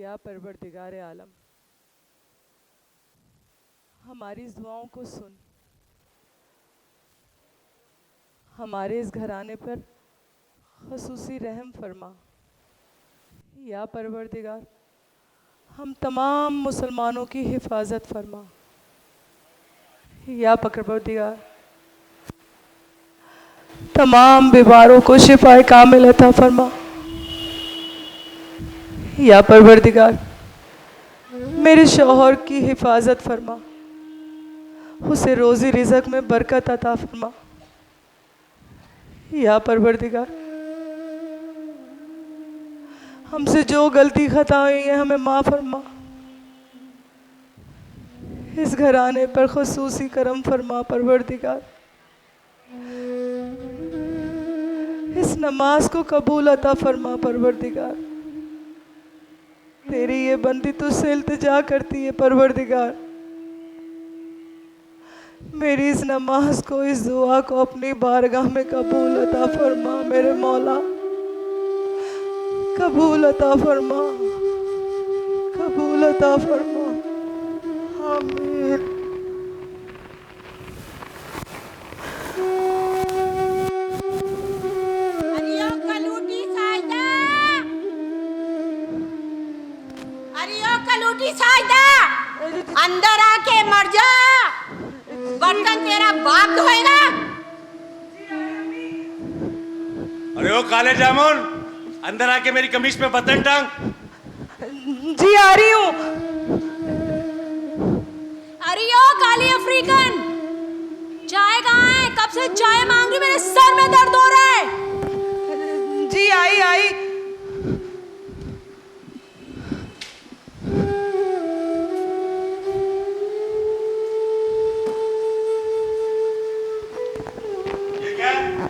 या परवरदिगार आलम, हमारी इस दुआओं को सुन, हमारे इस घराने पर खसूसी रहम फरमा। या परवरदिगार, हम तमाम मुसलमानों की हिफाजत फरमा। या परवरदिगार, तमाम बीमारों को शिफाए कामिल अता फरमा। या परवरदिगार, मेरे शौहर की हिफाजत फरमा, उसे रोज़ी रिज़्क में बरकत अता फरमा। या परवरदिगार, हमसे जो गलती खता हुई है हमें माफ़ फरमा। इस घराने पर खसूसी करम फरमा परवरदिगार। इस नमाज को कबूल अता फरमा परवरदिगार। तेरी ये बंदी तुझसे इल्तिजा करती है परवरदिगार, मेरी इस नमाज को, इस दुआ को अपनी बारगाह में कबूल अता फरमा। मेरे मौला कबूल अता फरमा, कबूल अता फरमा। आमीन। अरियो कलूटी साइदा, अरियो कलूटी साइदा, अंदर आके मर जा, बर्तन तेरा बाप धोएगा। अरे ओ काले जामुन, अंदर आके मेरी कमीज पे बटन टांग। जी आ रही हूँ। अरियो काली अफ्रीकन, चाय कहाँ है? कब से चाय मांग रही, मेरे सर में दर्द हो रहा है। जी आई आई। ये क्या है?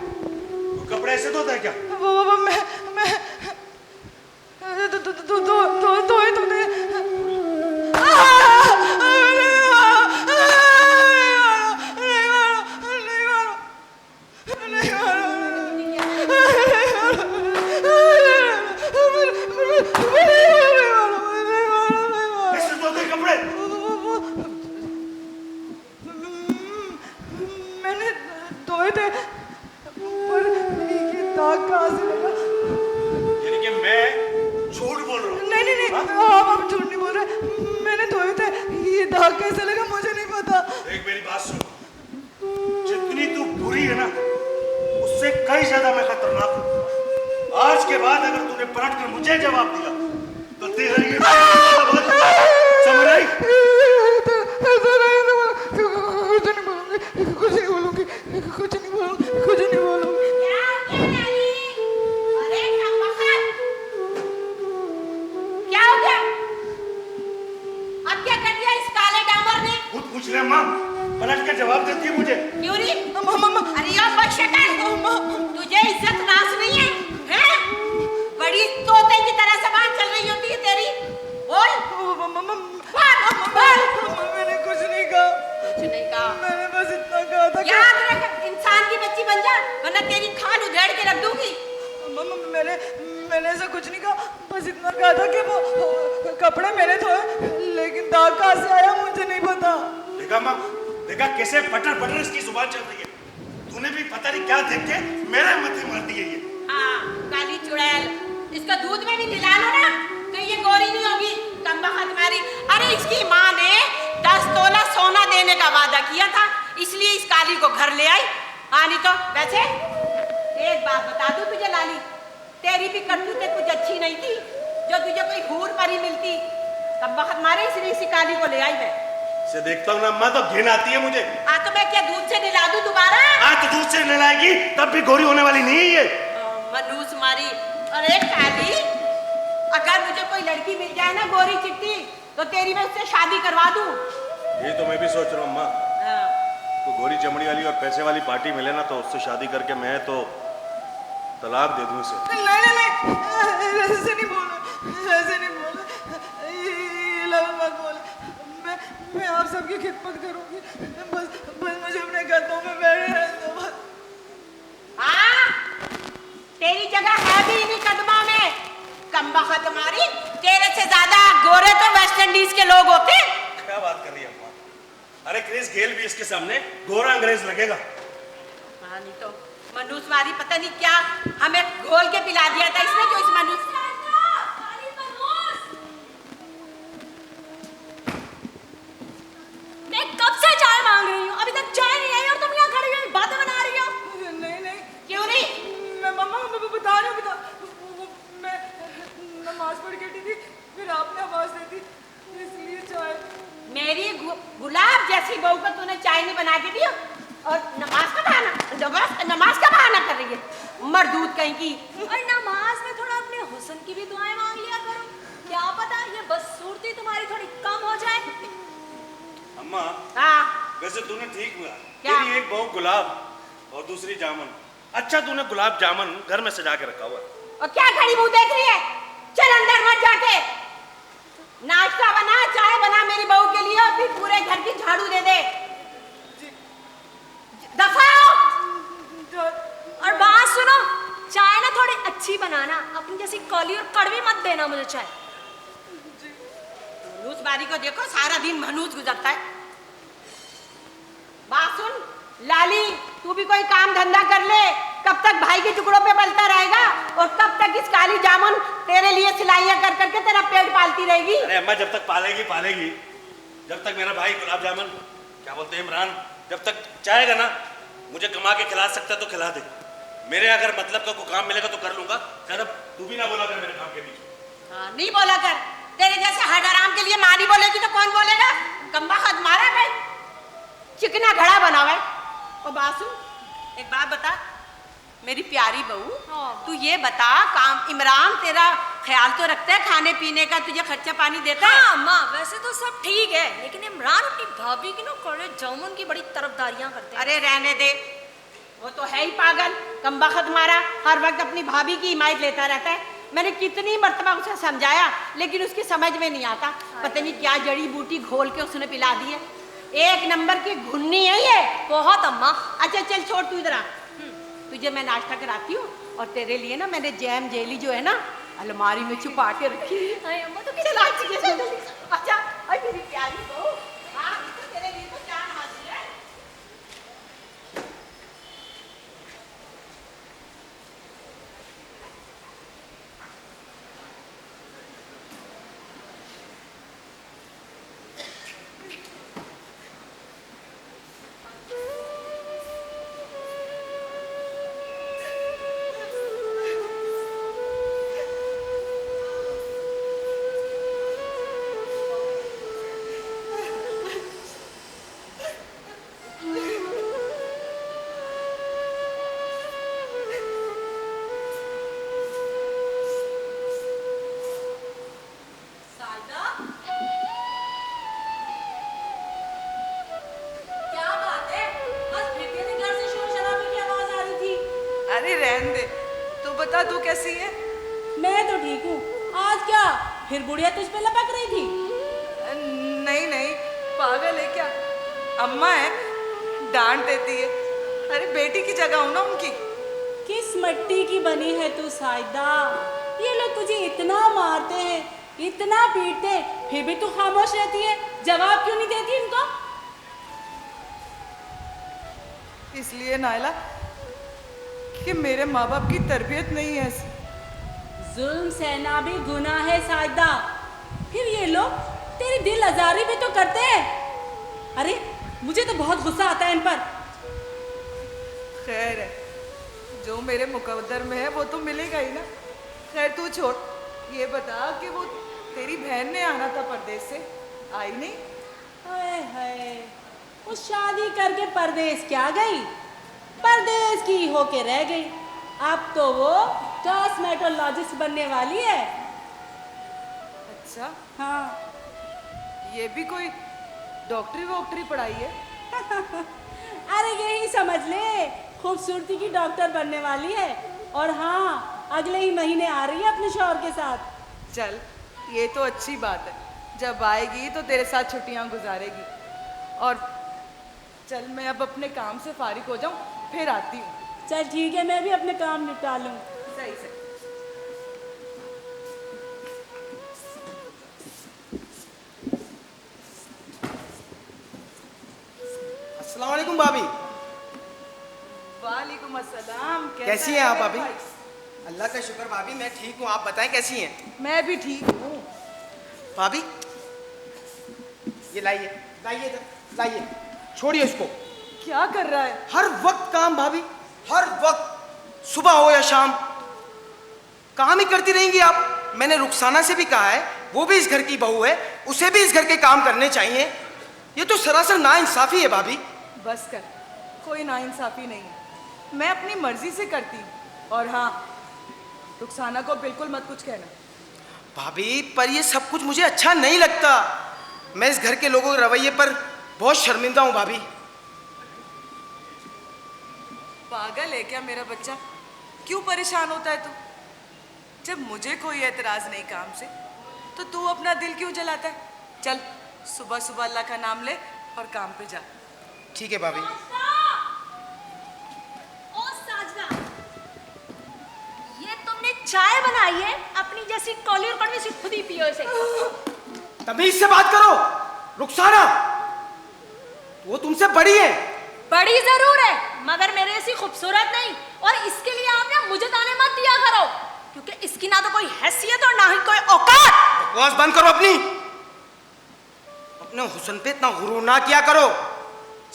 तू कपड़े ऐसे धोता है क्या? वो मैं धोए तूने। ऐसे धोते कपड़े? मैंने धोए थे, पर ये दाग कहाँ से लगा? यानी कि मैं झूठ बोल रहा हूँ? नहीं, आप झूठ नहीं बोल रहे। मैंने धोए थे, ये दाग कैसे लगा मुझे नहीं पता। देख मेरी बात सुन, जितनी तू बुरी है ना, उससे कई ज्यादा मैं खतरनाक हूँ। आज के बाद अगर तूने पलट कर मुझे जवाब दिया तो तेरा ये समझ आई? कुछ नहीं बोलूंगी। क्या हो गया नानी? अरे नमखत, क्या हो गया? अब क्या कर दिया इस काले डामर ने? खुद पूछ ले माँ, पलट के जवाब देती है मुझे। क्यों री? अरे यो बदशक्ल, तुझे इज्जत नाज नहीं है, हैं? बड़ी तोते की तरह जबान चल रही होती है तेरी। बोल, मैंने कुछ नहीं कहा। कुछ नहीं कहा। मैंने बस इतना कहा था याद रख, इंसान की बच्ची बन जा, वरना तेरी खाल उधेड़ के रख दूंगी। मैंने ऐसा कुछ नहीं कहा, बस इतना कहा था कि वो कपड़े मैंने धोए, लेकिन दाग कहाँ से आया मुझे नहीं पता। देखा माँ, देखा कैसे पटर पटर इसकी जुबान चल रही है। तूने भी पता नहीं क्या देख के मेरे मथे मार दी है ये। हाँ, काली चुड़ैल, इसका दूध में भी मिला लो ना तो ये गोरी नहीं होगी, कमबख्त मारी। अरे इसकी माँ ने 10 तोला सोना देने का वादा किया था, इसलिए इस काली को घर ले आई। हाँ नहीं तो वैसे एक बात बता दूं तुझे लाली, तेरी भी करतूतें कुछ अच्छी नहीं थी, जो तुझे कोई हूर परी मिलती। कमबख्त मारे इसलिए इसी काली को ले आई मैं। इसे देखता हूँ ना माँ तो घिन आती है मुझे। हाँ तो मैं क्या दूध से नहला दूं दोबारा? आज तो दूध से नहलाएगी तब भी गोरी होने वाली नहीं है ये। मनूस मारी। अरे काली, अगर मुझे कोई लड़की मिल जाए ना गोरी चिट्टी, तो तेरी मैं उससे शादी करवा दूं। ये तो मैं भी सोच रहा हूँ माँ, हाँ। तो गोरी चमड़ी वाली और पैसे वाली पार्टी मिले ना तो उससे शादी करके मैं तो तलाक दे दूं इसे। नहीं, ऐसे नहीं बोला, ये लफ्ज़ मत बोल। मैं आप सबकी खिदमत करूंगी, बस मुझे अपने कदमों में बैठे रहने दो बस। हाँ, तेरी जगह है भी इन्हीं कदमों में। कमबख्त तुम्हारी, तेरे से ज्यादा गोरे तो वेस्ट इंडीज के लोग होते। क्या बात कर रही है अम्मा? अरे क्रिस गेल भी इसके सामने गोरा अंग्रेज लगेगा। हाँ, नहीं तो मनुष्यवादी पता नहीं क्या हमें घोल के पिला दिया था इसने, जो इस मनुष्य। मैं कब से चाय मांग रही हूँ, अभी तक चाय नहीं आई और तुम यहाँ खड़ी हुई बातें बना रही हो। नहीं नहीं, क्यों नहीं? मैं मम्मा बता रही हूँ, मैं नमाज पढ़ के उठी थी, फिर आपने आवाज दी थी, इसलिए चाय। मेरी गुलाब जैसी बहू को तूने चाय नहीं बना के दी और नमाज का बहाना कर रही है, मरदूत कहीं की। और नमाज में थोड़ा अपने हुस्न की भी दुआएं मांग लिया करो, क्या पता ये बदसूरती तुम्हारी थोड़ी कम हो जाए। अम्मा हाँ, वैसे तूने ठीक हुआ, क्या? तेरी एक बहू गुलाब और दूसरी जामुन। अच्छा तूने गुलाब जामुन घर में सजा के रखा हुआ है। और क्या खड़ी मुंह देख रही है? चल अंदर मत जाके नाश्ता बना, चाय बना मेरी बहू के लिए और फिर पूरे घर की झाड़ू दे दे। दफा हो। और बात सुनो, चाय ना थोड़ी अच्छी बनाना, अपनी जैसी कौली और कड़वी मत देना मुझे चाय। मनूस बारी को देखो, सारा दिन मनूस गुजरता है। बात सुन लाली, तू भी कोई काम धंधा कर ले, कब तक भाई के टुकड़ों पे पलता रहेगा और कब तक इस काली जामुन तेरे लिए सिलाइयां कर करके तेरा पेट पालती रहेगी। अरे अम्मा जब तक पालेगी पालेगी, जब तक मेरा भाई गुलाब जामुन क्या बोलते हैं इमरान जब तक चाहेगा ना मुझे कमा के खिला सकता है तो खिला दे। मेरे अगर मतलब का कोई काम मिलेगा तो कर लूंगा। ज्यादा तू भी ना बोला कर मेरे काम के बीच। हाँ, नहीं बोला कर, तेरे जैसे हराम के लिए माँ नहीं बोलेगी तो कौन बोलेगा? कमबख्त मारा भाई, चिकना घड़ा बना हुआ है। और बासु एक बात बता मेरी प्यारी बहू, हाँ। तू ये बता, काम इमरान तेरा ख्याल तो रखता है खाने पीने का, तुझे खर्चा पानी देता है? हाँ माँ, वैसे तो सब ठीक है, लेकिन इमरान अपनी भाभी की ना कड़े जामुन की बड़ी तरफदारियां करते हैं। अरे रहने दे, वो तो है ही पागल, कमबख्त मारा, हर वक्त अपनी भाभी की हिमायत लेता रहता है। मैंने कितनी मर्तबा उसे समझाया लेकिन उसकी समझ में नहीं आता, पता नहीं क्या जड़ी बूटी घोल के उसने पिला दी है। एक नंबर की घुन्नी है ये। बहुत अम्मा। अच्छा चल छोड़, तू इधर आ, तुझे मैं नाश्ता कराती हूँ और तेरे लिए ना मैंने जैम जेली जो है ना अलमारी में छुपा के रखी है। अरे अम्मा तो चल आ, चल, अच्छा और मेरी प्यारी बहू, हाँ तो तेरे लिए तो जान हाजिर है। अरे रहने दे, तू बता तू कैसी है? मैं तो ठीक हूँ। आज क्या फिर बुढ़िया तुझ पे लपक रही थी? नहीं नहीं, पागल है क्या? अम्मा है, डांट देती है। अरे बेटी की जगह हूं ना उनकी। किस मिट्टी की बनी है तू साइदा? ये लोग तुझे इतना मारते हैं, इतना पीटते हैं, फिर भी तू खामोश रहती है, जवाब क्यों नहीं देती इनको? इसलिए नायला कि मेरे माँ बाप की तरबियत नहीं है ऐसी। जुल्म सहना भी गुनाह है साइदा, फिर ये लोग तेरी दिल आजारी भी तो करते हैं। अरे मुझे तो बहुत गुस्सा आता है इन पर। खैर है, जो मेरे मुकद्दर में है वो तो मिलेगा ही ना। खैर तू छोड़, ये बता कि वो तेरी बहन ने आना था परदेश से, आई नहीं? हाय हाय, वो शादी करके परदेश क्या गई, परदेश की होके रह गई। अब तो वो कॉस्मेटोलॉजिस्ट बनने वाली है। अच्छा, हाँ ये भी कोई डॉक्टरी वॉक्टरी पढ़ाई है? अरे यही समझ ले, खूबसूरती की डॉक्टर बनने वाली है। और हाँ, अगले ही महीने आ रही है अपने शौहर के साथ। चल, ये तो अच्छी बात है, जब आएगी तो तेरे साथ छुट्टियां गुजारेगी। और चल मैं अब अपने काम से फारिग हो जाऊं, फिर आती हूँ। चल ठीक है, मैं भी अपने काम निपटा लूँ। सही सही। अस्सलाम वालेकुम भाभी। वालेकुम अस्सलाम। कैसी हैं आप मेरे भाभी? भाई? अल्लाह का शुक्र भाभी, मैं ठीक हूँ। आप बताएं कैसी हैं? मैं भी ठीक हूँ। भाभी ये लाइए, लाइए इधर, लाइए, छोड़िए उसको। क्या कर रहा है? हर वक्त काम भाभी, हर वक्त, सुबह हो या शाम काम ही करती रहेंगी आप। मैंने रुखसाना से भी कहा है, वो भी इस घर की बहू है, उसे भी इस घर के काम करने चाहिए। ये तो सरासर नाइंसाफी है भाभी। बस कर, कोई नाइंसाफी नहीं है। मैं अपनी मर्जी से करती हूँ। और हाँ, रुखसाना को बिल्कुल मत कुछ कहना। भाभी पर ये सब कुछ मुझे अच्छा नहीं लगता। मैं इस घर के लोगों के रवैये पर बहुत शर्मिंदा हूँ भाभी। पागल है क्या मेरा बच्चा? क्यों परेशान होता है तू? जब मुझे कोई एतराज नहीं काम से, तो तू अपना दिल क्यों जलाता है? चल सुबह सुबह अल्लाह का नाम ले और काम पे जा। ठीक है भाभी। ओ साजना, ये तुमने चाय बनाई है? अपनी जैसी कौली और कड़वी सी खुद ही पियो इसे। तमीज से बात करो। रुखसाना, वो तुमसे बड़ी है। बड़ी जरूर है, मगर मेरे जैसी खूबसूरत नहीं। और इसके लिए आपने मुझे ताने मत दिया करो, क्योंकि इसकी ना तो कोई हैसियत और ना ही कोई औकात। बकवास बंद करो अपनी। अपने हुस्न पे इतना गुरूर ना किया करो।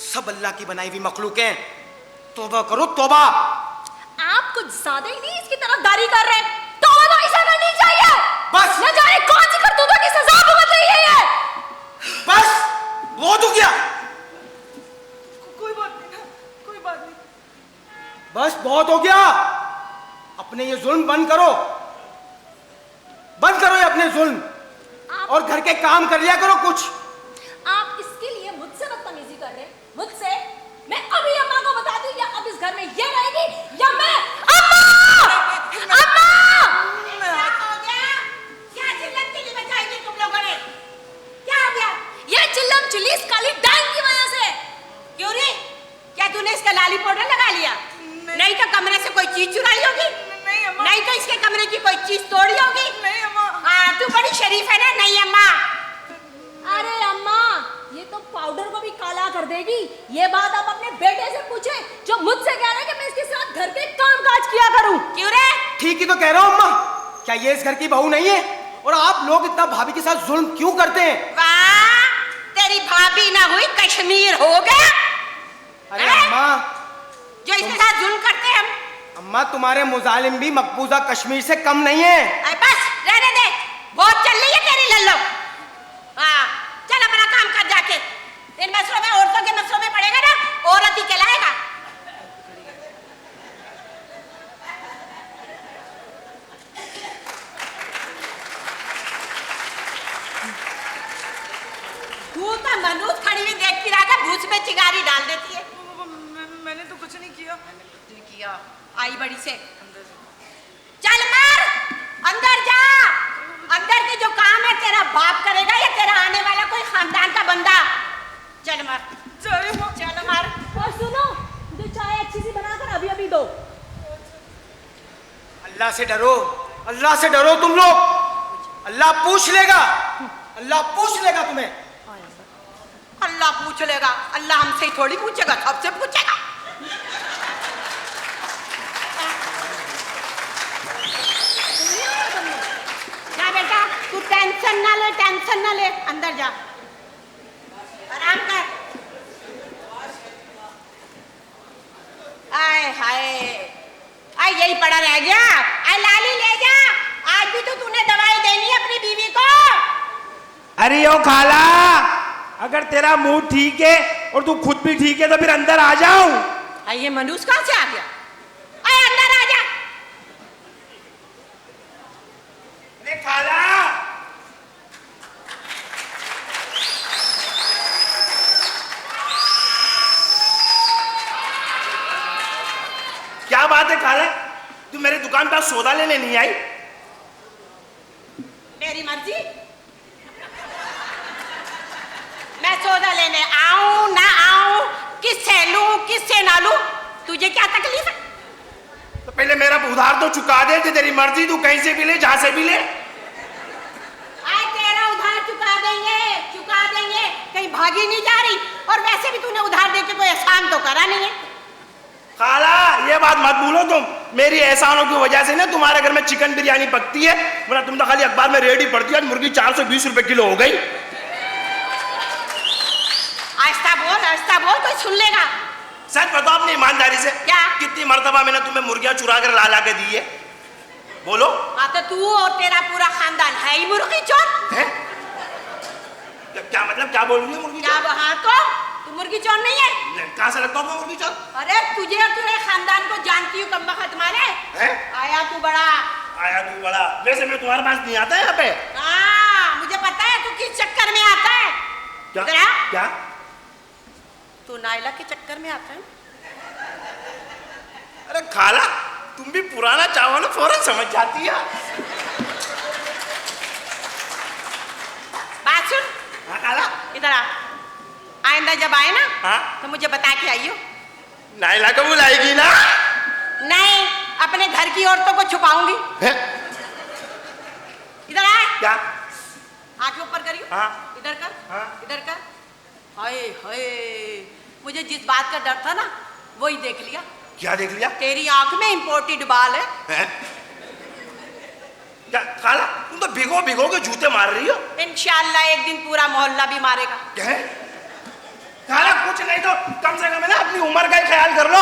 सब अल्लाह की बनाई हुई मखलूक हैं। तौबा करो तौबा। आप कुछ ज्यादा ही नहीं इसकी तरफदारी कर रहे हैं। तौबा तो ऐसा करनी चाहिए। बस। न जाने कौन सी करतूतों की सजा भुगत रही है ये। बस बहुत हो गया। कोई बात नहीं ना, कोई बात नहीं। बस बहुत हो गया। अपने ये जुल्म बंद करो, बंद करो ये अपने जुल्म। और घर के काम कर लिया करो कुछ। आप इसके लिए मुझसे बदतमीजी कर रहे हैं? मुझसे? मैं अभी अम्मा को बता दूं, या अब इस घर में ये रहेगी या मैं। अम्मा! अम्मा! हो गया? क्या चिल्लम चिल्ली मचाई तुम लोगों ने? क्या हो गया? ये चिल्लम चिल्ली इस काली डाइन की वजह से। क्यों रे? क्या तूने इसका लाली पाउडर लगा लिया? नहीं तो कमरे से कोई चीज चुराई होगी? नहीं अम्मा। नहीं तो इसके कमरे की कोई चीज तोड़ी होगी? नहीं अम्मा। हाँ, तू बड़ी शरीफ है ना? नहीं अम्मा। अरे अम्मा, ये तो पाउडर को भी काला कर देगी। ये बात आप अपने बेटे से पूछे, जो मुझसे कह रहे हैं कि मैं इसके साथ घर के काम काज किया करूं। क्यों रे? ठीक ही तो कह रहा हूं अम्मा। क्या ये इस घर की बहू नहीं है? और आप लोग इतना भाभी के साथ जुल्म क्यों करते हैं? वाह, तेरी भाभी ना हुई कश्मीर हो गया। अरे अम्मा, जो इसके साथ जुल्म करते हैं हम। अम्मा तुम्हारे मुजालिम भी मकबूजा कश्मीर से कम नहीं है। अरे बस रहने दे, बहुत चल रही है तेरी लल्लो। हाँ, चल अपना काम कर जाके। इन मसलों में, औरतों के मसलों में पड़ेगा ना, औरत ही कहलाएगा। तू तो मनुष्य खड़ी हुई देखती रहा कर, भूस में चिंगारी डाल देती है। मैंने तो कुछ नहीं किया। किया आई बड़ी से। चल मार, अंदर जा। अंदर के जो काम है तेरा बाप करेगा या तेरा आने वाला कोई खानदान का बंदा? चल मार, चल मार। और सुनो, मुझे चाय अच्छी सी बनाकर अभी अभी दो। अल्लाह से डरो, अल्लाह से डरो तुम लोग। अल्लाह पूछ लेगा, अल्लाह पूछ लेगा तुम्हें। अल्लाह पूछ लेगा? अल्लाह हमसे ही थोड़ी पूछेगा, सबसे पूछेगा। जा बेटा, तू टेंशन ना ले, टेंशन ना ले। अंदर जा, आराम कर। आय हाय, आय यही पड़ा रह गया। आय लाली ले जा। आज भी तो तूने दवाई देनी है अपनी बीवी को। अरे ओ खाला, अगर तेरा मूड ठीक है और तू खुद भी ठीक है तो फिर अंदर आ जाओ। ये मनुष्य कहाँ से आ गया? आय अंदर आ जा। अरे खाला, क्या बात है खाला, तू मेरी दुकान पर सौदा लेने नहीं आई? मेरी मर्जी, मैं सौदा लेने आऊं ना आऊं, किससे लूं किससे ना लूं, तुझे क्या तकलीफ है? तो पहले मेरा उधार तो चुका दे। तेरी मर्जी, तू कहीं से भी ले, जहां से भी ले। आए तेरा उधार चुका देंगे, चुका देंगे। कहीं भागी नहीं जा रही। और वैसे भी तूने उधार देके कोई एहसान तो करा नहीं है। खाला ये बात मत भूलो तुम, मेरी एहसानों की वजह से ना तुम्हारे घर में चिकन बिरयानी पकती है, वरना तुम तो खाली अखबार में रेडी पड़ती है मुर्गी 420 रुपए किलो हो गई। आहिस्ता बोल कोई सुन लेगा। सच बताओ अपनी ईमानदारी से, क्या? कितनी मर्तबा मैंने तुम्हें मुर्गियां चुरा कर ला के दी है? बोलो। हाँ तो तू और तेरा पूरा खानदान है ही मुर्गी चोर। है? क्या मतलब, क्या बोल रही है मुर्गी क्या? चोर? हाँ तो तू मुर्गी चोर नहीं है? कहाँ से लगता हूँ मैं मुर्गी चोर? अरे तुझे और तेरे खानदान को जानती हूँ कमबख्त तुम्हारे। हैं? आया तू बड़ा। आया तू बड़ा? वैसे मैं तुम्हारे पास नहीं आता है यहाँ पे। हाँ मुझे पता है तू किस चक्कर में आता है। क्या? इधर आ। क्या? तू नाइला के चक्कर में आता है। अरे खाला तुम भी पुराना चावल फौरन समझ जाती है। बात सुन। हाँ खाला। इधर आ। आइंदा जब आए ना हाँ? तो मुझे बता के आइयो। नाइला को बुलाएगी ना? नहीं, अपने घर की औरतों को छुपाऊंगी। है? इधर आ। क्या? आंखें ऊपर करियो। हाँ। इधर कर। हाँ। इधर कर। हाय हाय, मुझे जिस बात का डर था ना वही देख लिया। क्या देख लिया? तेरी आंख में इंपोर्टेड बाल है। हैं? क्या खाला तुम तो भिगो भिगो के जूते मार रही हो। इंशाल्लाह एक दिन पूरा मोहल्ला भी मारेगा। क्या है? खाला कुछ नहीं तो कम से कम है ना अपनी उम्र का ख्याल कर लो।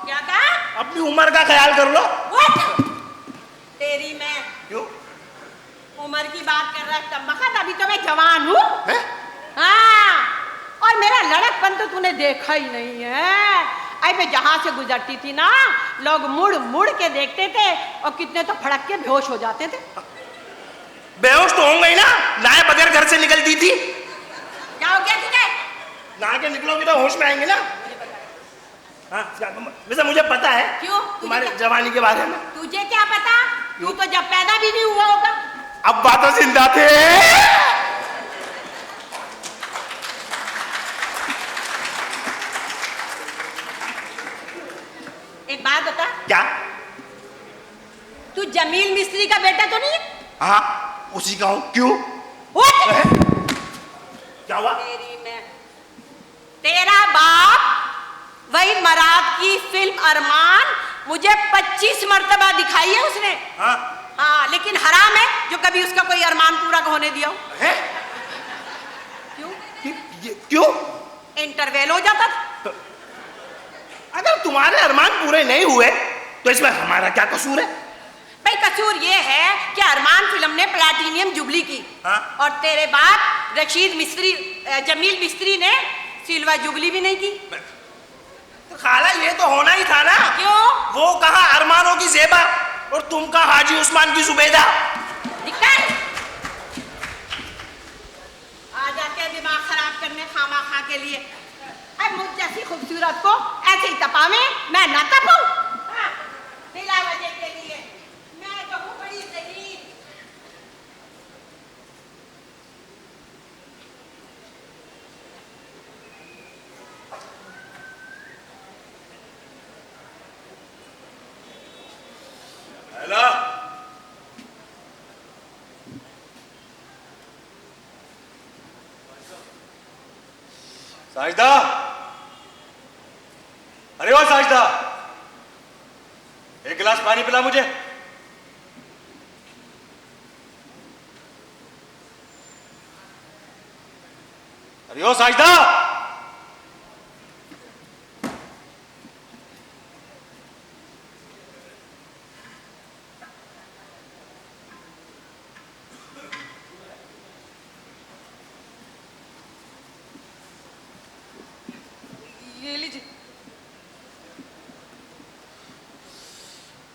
क्या कहा? अपनी उम्र का ख्याल कर लो। What? तेरी मैं क्यों? उम्र की बात कर रहा है कमबख्त, अभी तो मैं जवान हूँ। हैं? हाँ, और मेरा लड़कपन तो तूने देखा ही नहीं है। आई मैं जहाँ से गुजरती थी ना लोग मुड़ मुड़ के देखते थे और कितने तो फड़क के बेहोश हो जाते थे। बेहोश तो होंगे ही ना, नहाए बगैर घर से निकलती थी। क्या हो गया तुझे? नहा के निकलोगी तो होश में आएंगे ना। हाँ वैसे मुझे पता है। क्यों? तुम्हारे जवानी के बारे में। तुझे क्या पता? तू तो जब पैदा भी नहीं हुआ होगा। अब बातों जिंदा थे। एक बात बता। क्या? तू जमील मिस्त्री का बेटा तो नहीं है? हाँ उसी का हूँ। क्यों? What? क्या हुआ? तेरी मैं तेरा बाप वही मराद की फिल्म अरमान मुझे 25 मर्तबा दिखाई है उसने। हाँ? हाँ लेकिन हराम है जो कभी उसका कोई अरमान पूरा होने दिया हो। है? क्यों? क्यों? इंटरवेल हो जाता था। अगर तुम्हारे अरमान पूरे नहीं हुए तो इसमें हमारा क्या कसूर है? भाई कसूर ये है कि अरमान फिल्म ने प्लैटिनियम जुबली की। हाँ? और तेरे बाप रशीद मिस्त्री जमील मिस्त्री ने सिल्वर जुबली भी नहीं की। तो खाला ये तो होना ही था ना। क्यों? वो कहा अरमानों की जेबा और तुम कहा हाजी उस्मान की जुबैदा। दिखता है? आ जाते हैं दिमाग खराब करने खामा के लिए। अब मुझ जैसी खूबसूरत को ऐसे ही तपावे, मैं ना तपाऊं। हाँ, बिला वजह के लिए मैं तो हूँ बड़ी जलील। हेलो साजिदा, अरे ओ साजिदा, एक गिलास पानी पिला मुझे। अरे ओ साजिदा, ये लीजिए।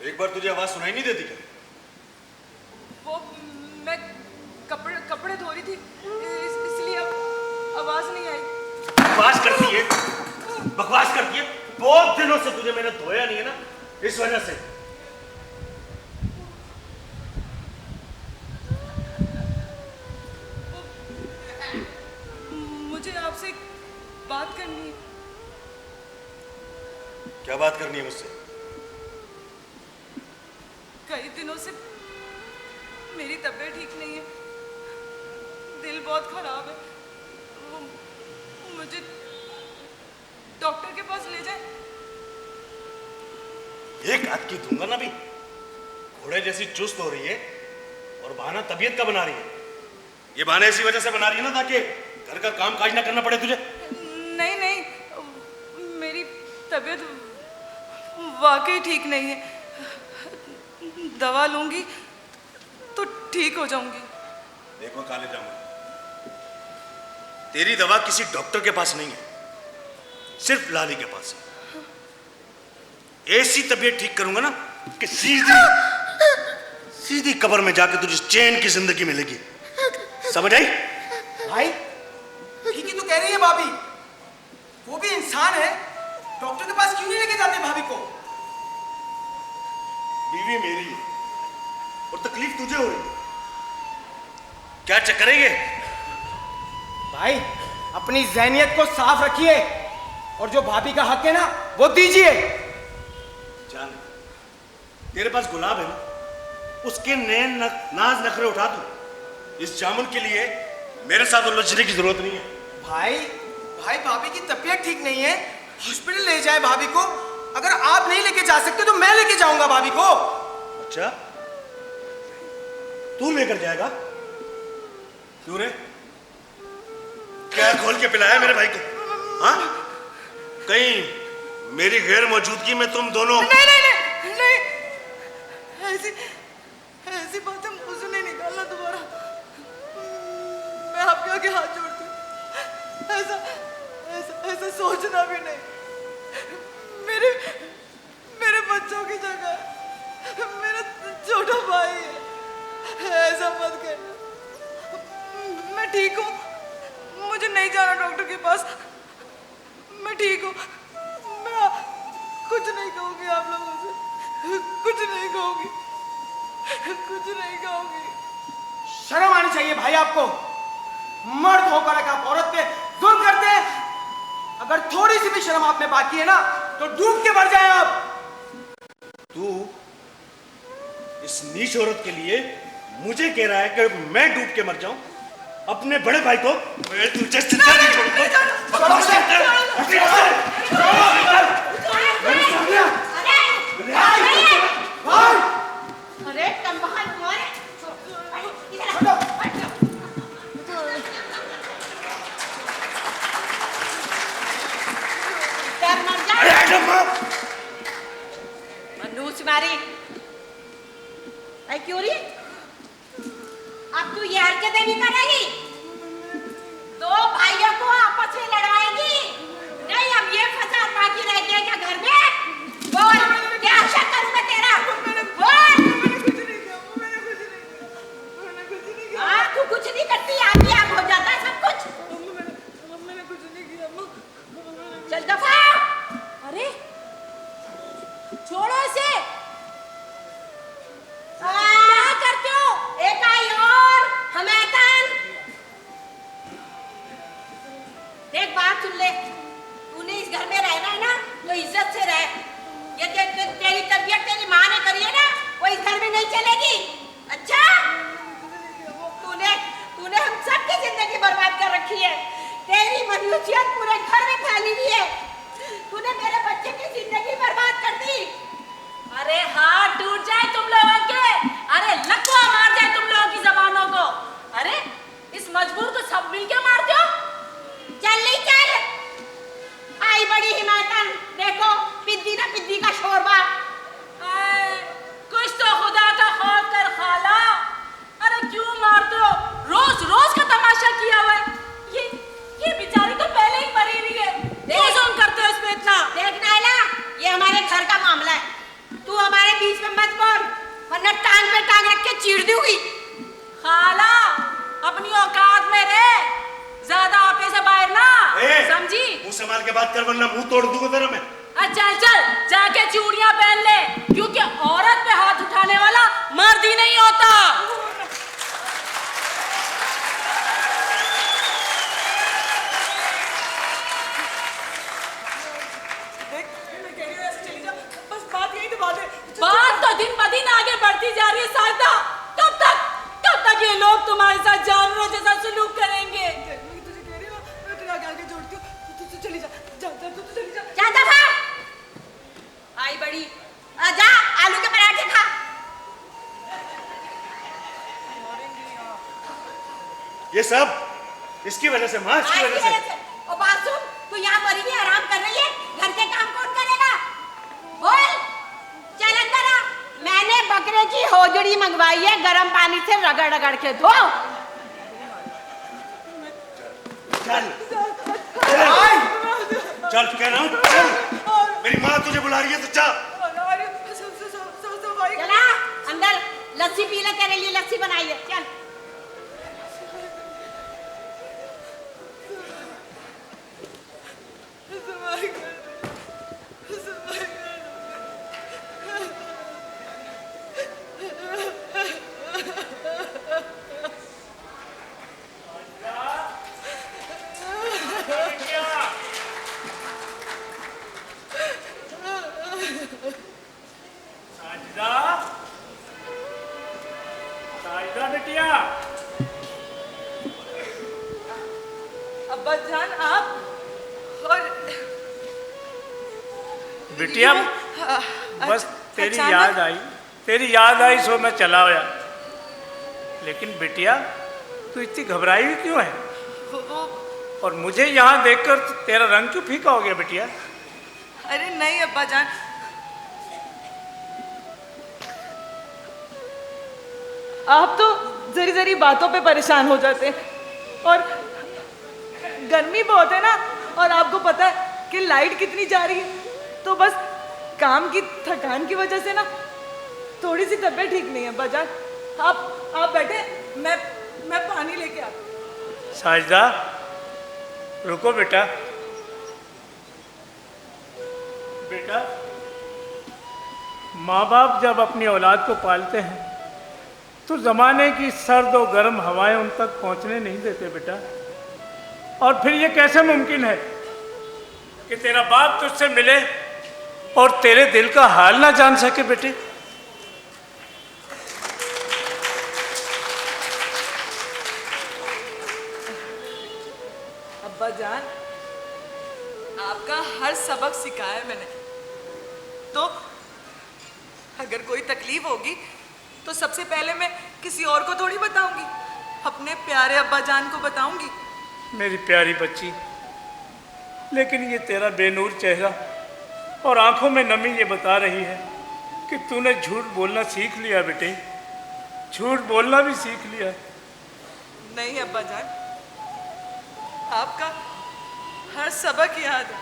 एक बार तुझे आवाज सुनाई नहीं देती क्या? वो मैं कपड़े धो रही थी इसलिए आवाज नहीं आई। बकवास करती है, बकवास करती है। बहुत दिनों से तुझे मैंने धोया नहीं है ना, इस वजह से। मुझे आपसे बात करनी है। क्या बात करनी है मुझसे? कई दिनों से मेरी तबीयत ठीक नहीं है, दिल बहुत खराब है। मुझे एक हाथ की दूंगा ना भी, घोड़े जैसी चुस्त हो रही है और बहाना तबीयत का बना रही है। ये बहाना इसी वजह से बना रही है ना ताकि घर का काम काज ना करना पड़े तुझे। नहीं नहीं, मेरी तबीयत वाकई ठीक नहीं है। दवा लूंगी तो ठीक हो जाऊंगी। देखो काले जामुन, तेरी दवा किसी डॉक्टर के पास नहीं है, सिर्फ लाली के पास है। ऐसी तबीयत ठीक करूंगा ना कि सीधी सीधी कब्र में जाके तुझे चैन की जिंदगी मिलेगी। समझ आई? भाई ठीक ही तो कह रही है भाभी, वो भी इंसान है, डॉक्टर के पास क्यों नहीं लेके जाते भाभी को? बीवी मेरी है और तकलीफ तुझे हो रही है, क्या चक्कर है ये? भाई अपनी जहनियत को साफ रखिए और जो भाभी का हक है ना वो दीजिए। जान, तेरे पास गुलाब है ना, उसके नए नाज नखरे उठा दो। इस जामुन के लिए मेरे साथ उलझने की जरूरत नहीं है। भाई भाई भाभी की तबीयत ठीक नहीं है, हॉस्पिटल ले जाए भाभी को। अगर आप नहीं लेके जा सकते तो मैं लेके जाऊंगा भाभी को। अच्छा, तू लेकर जाएगा? क्यों रे, क्या खोल के पिलाया मेरे भाई को? हाँ, कहीं मेरी गैर मौजूदगी में तुम दोनों? नहीं नहीं नहीं नहीं, ऐसी ऐसी बातें मुंह से नहीं निकालना दोबारा। मैं आपके आगे हाथ जोड़ती हूँ, ऐसा ऐसा ऐसा सोचना भी नहीं। मेरे मेरे बच्चों की जगह मेरा छोटा भाई है, ऐसा मत करना। मैं ठीक हूँ, मुझे नहीं जाना डॉक्टर के पास। मैं ठीक हूँ, मैं कुछ नहीं कहूँगी आप लोगों से, कुछ नहीं कहूँगी, कुछ नहीं कहूँगी। शर्म आनी चाहिए भाई आपको। मर्द होकर आप औरत पे जुल्म करते हैं। अगर थोड़ी सी भी शर्म आप में बाकी है ना तो डूब के मर जाए आप। तू इस नीच औरत के लिए मुझे कह रहा है कि मैं डूब के मर जाऊं? अपने बड़े भाई को मैं तुझे जिंदा नहीं छोड़ूंगा। अरे कमबख्त तुम्हारे, मनूस मारी क्यों रही? अब तू ये हरकतें भी करेगी? दो भाइयों को आपस में लड़वाएगी? नहीं, अब ये फसाद बाकी रह गया घर में। बोल, क्या शक करूं मैं तेरा? बोल। हाँ, तू कुछ नहीं करती, आप ही आप हो जाता है सब कुछ। मैंने कुछ नहीं किया। चल दफा। अरे छोड़ो इसे, क्या करते हो? एक आई और हमेतन। देख बात सुन ले, तूने इस घर में रहना है ना तो इज्जत से रह। ये तेरी तबीयत तेरी माँ ने करी है ना, वो इस घर में नहीं चलेगी। अच्छा, तूने हम सबकी जिंदगी बर्बाद कर रखी है। तेरी मनुष्यत पूरे घर में फैली हुई है। तूने मेरे बच्चे की जिंदगी बर्बाद कर दी। अरे हाथ टूट जाए तुम लोगों के, अरे लकवा मार जाए तुम लोगों की जबानों को। अरे इस मजबूर को सब मिलके मारते हो। चल नहीं चल, आई बड़ी हिमायतन। देखो पिद्दी ना पिद्दी का शोरबा। कुछ तो खुदा का खौफ कर खाला। अरे क्यों मारते हो? रोज रोज का तमाशा किया हुआ है। ये बेचारी तो पहले ही मरी हुई है, क्यों जोन करते हो इसमें इतना? देख नायला, ये हमारे घर का मामला है, तू हमारे बीच में मत बोल वरना टांग पे टांग रख के चीर दूंगी। खाला अपनी औकात में रह, ज्यादा आपे से बाहर ना, समझी? मुंह संभाल के बात कर वरना मुंह तोड़ दूंगा तेरा मैं। चल चल जाके चूड़ियां पहन ले, क्योंकि औरत पे हाथ उठाने वाला मर्द ही नहीं होता। देख, मैं कह रही हूँ ऐसे चली जा, बस बात यही तो बात है। बात तो दिन ब दिन आगे बढ़ती जा रही है सारदा। कब तक ये लोग तुम्हारे साथ जानवरों जैसा सलूक करेंगे? मैं तुझे कह रही हूँ, मैं तेरे आगे आगे जोड़ती हूँ, तू चली जा, जा जा, तू चली जा। जा दफा। आई बड़ी, जा ये सब इसकी वजह से माँ, इसकी वजह से। ओ बात सुन, तू यहाँ मरी भी आराम कर रही है, घर के काम कौन करेगा? बोल, चल अंदर आ। मैंने बकरे की होजड़ी मंगवाई है, गर्म पानी से रगड़ रगड़ के धो। चल चल कह रहा हूँ, चल। मेरी माँ तुझे बुला रही है तो जा। चला अंदर, लस्सी पी ले, तेरे लिए लस्सी बनाई है, चल। बिटिया, अब्बा जान आप और बिटिया बस तेरी याद आई, तेरी याद आई सो मैं चला आया। लेकिन बिटिया तू इतनी घबराई हुई क्यों है? और मुझे यहाँ देखकर तेरा रंग क्यों फीका हो गया बिटिया? अरे नहीं अब्बा जान, आप तो जरी जरी बातों पे परेशान हो जाते हैं और गर्मी बहुत है ना, और आपको पता है कि लाइट कितनी जा रही है, तो बस काम की थकान की वजह से ना थोड़ी सी तबीयत ठीक नहीं है अब्बा जान। आप बैठे, मैं पानी लेके आती। साजिदा रुको बेटा, बेटा माँ बाप जब अपनी औलाद को पालते हैं तो ज़माने की सर्द और गर्म हवाएं उन तक पहुंचने नहीं देते बेटा। और फिर ये कैसे मुमकिन है कि तेरा बाप तुझसे मिले और तेरे दिल का हाल ना जान सके बेटे? अब्बा जान, आपका हर सबक सिखाया है मैंने, तो अगर कोई तकलीफ होगी तो सबसे पहले मैं किसी और को थोड़ी बताऊंगी, अपने प्यारे अब्बा जान को बताऊंगी। मेरी प्यारी बच्ची, लेकिन ये तेरा बेनूर चेहरा और आंखों में नमी ये बता रही है कि तूने झूठ बोलना सीख लिया बेटे, झूठ बोलना भी सीख लिया। नहीं अब्बा जान, आपका हर सबक याद है।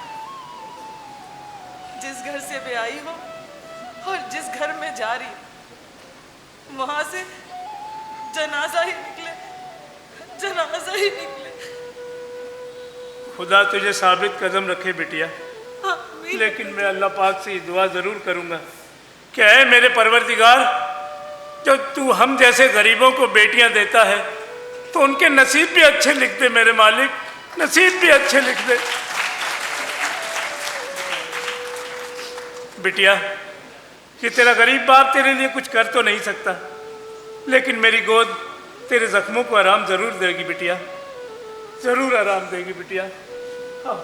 जिस घर से भी आई हो और जिस घर में जा रही हो, वहां से जनाजा ही निकले, जनाजा ही निकले। खुदा तुझे साबित कदम रखे बिटिया। आमीन। लेकिन मैं अल्लाह पाक से ये दुआ ज़रूर करूँगा कि ऐ मेरे परवरदिगार, जो तू हम जैसे गरीबों को बेटियां देता है तो उनके नसीब भी अच्छे लिख दे मेरे मालिक, नसीब भी अच्छे लिख दे। बिटिया कि तेरा गरीब बाप तेरे लिए कुछ कर तो नहीं सकता, लेकिन मेरी गोद तेरे जख्मों को आराम ज़रूर देगी बिटिया, ज़रूर आराम देगी बिटिया। हाँ।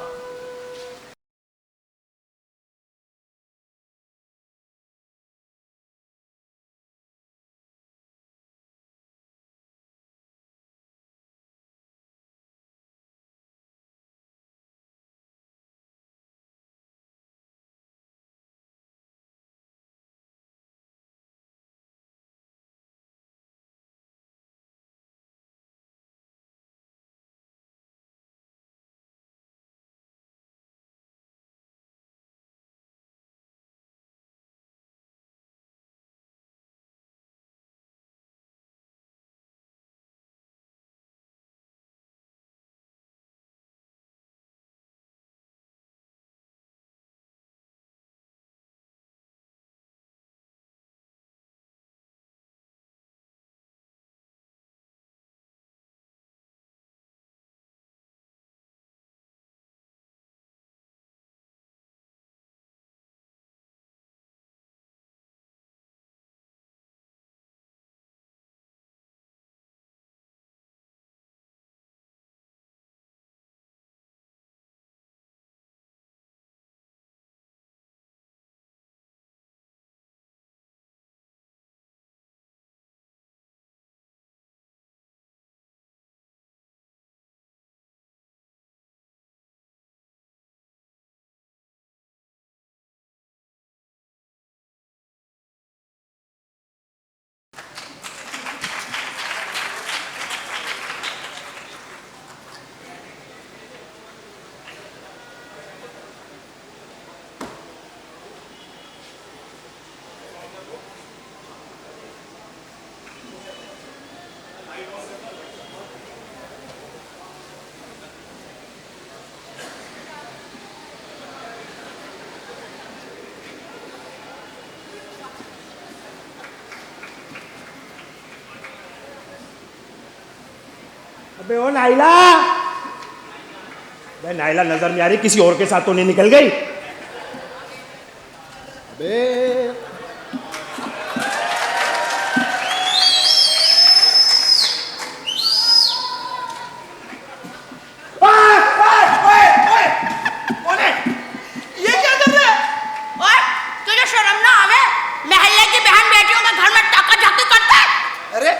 अबे ओ नाइला, बे नाइला नजर नहीं आ रही, किसी और के साथ तो नहीं निकल गई? अबे ये क्या कर रहे हैं? ओए, तुझे शर्म ना आवे? महल्ले की बहन बेटियों के घर में टाका झाकी करता है? अरे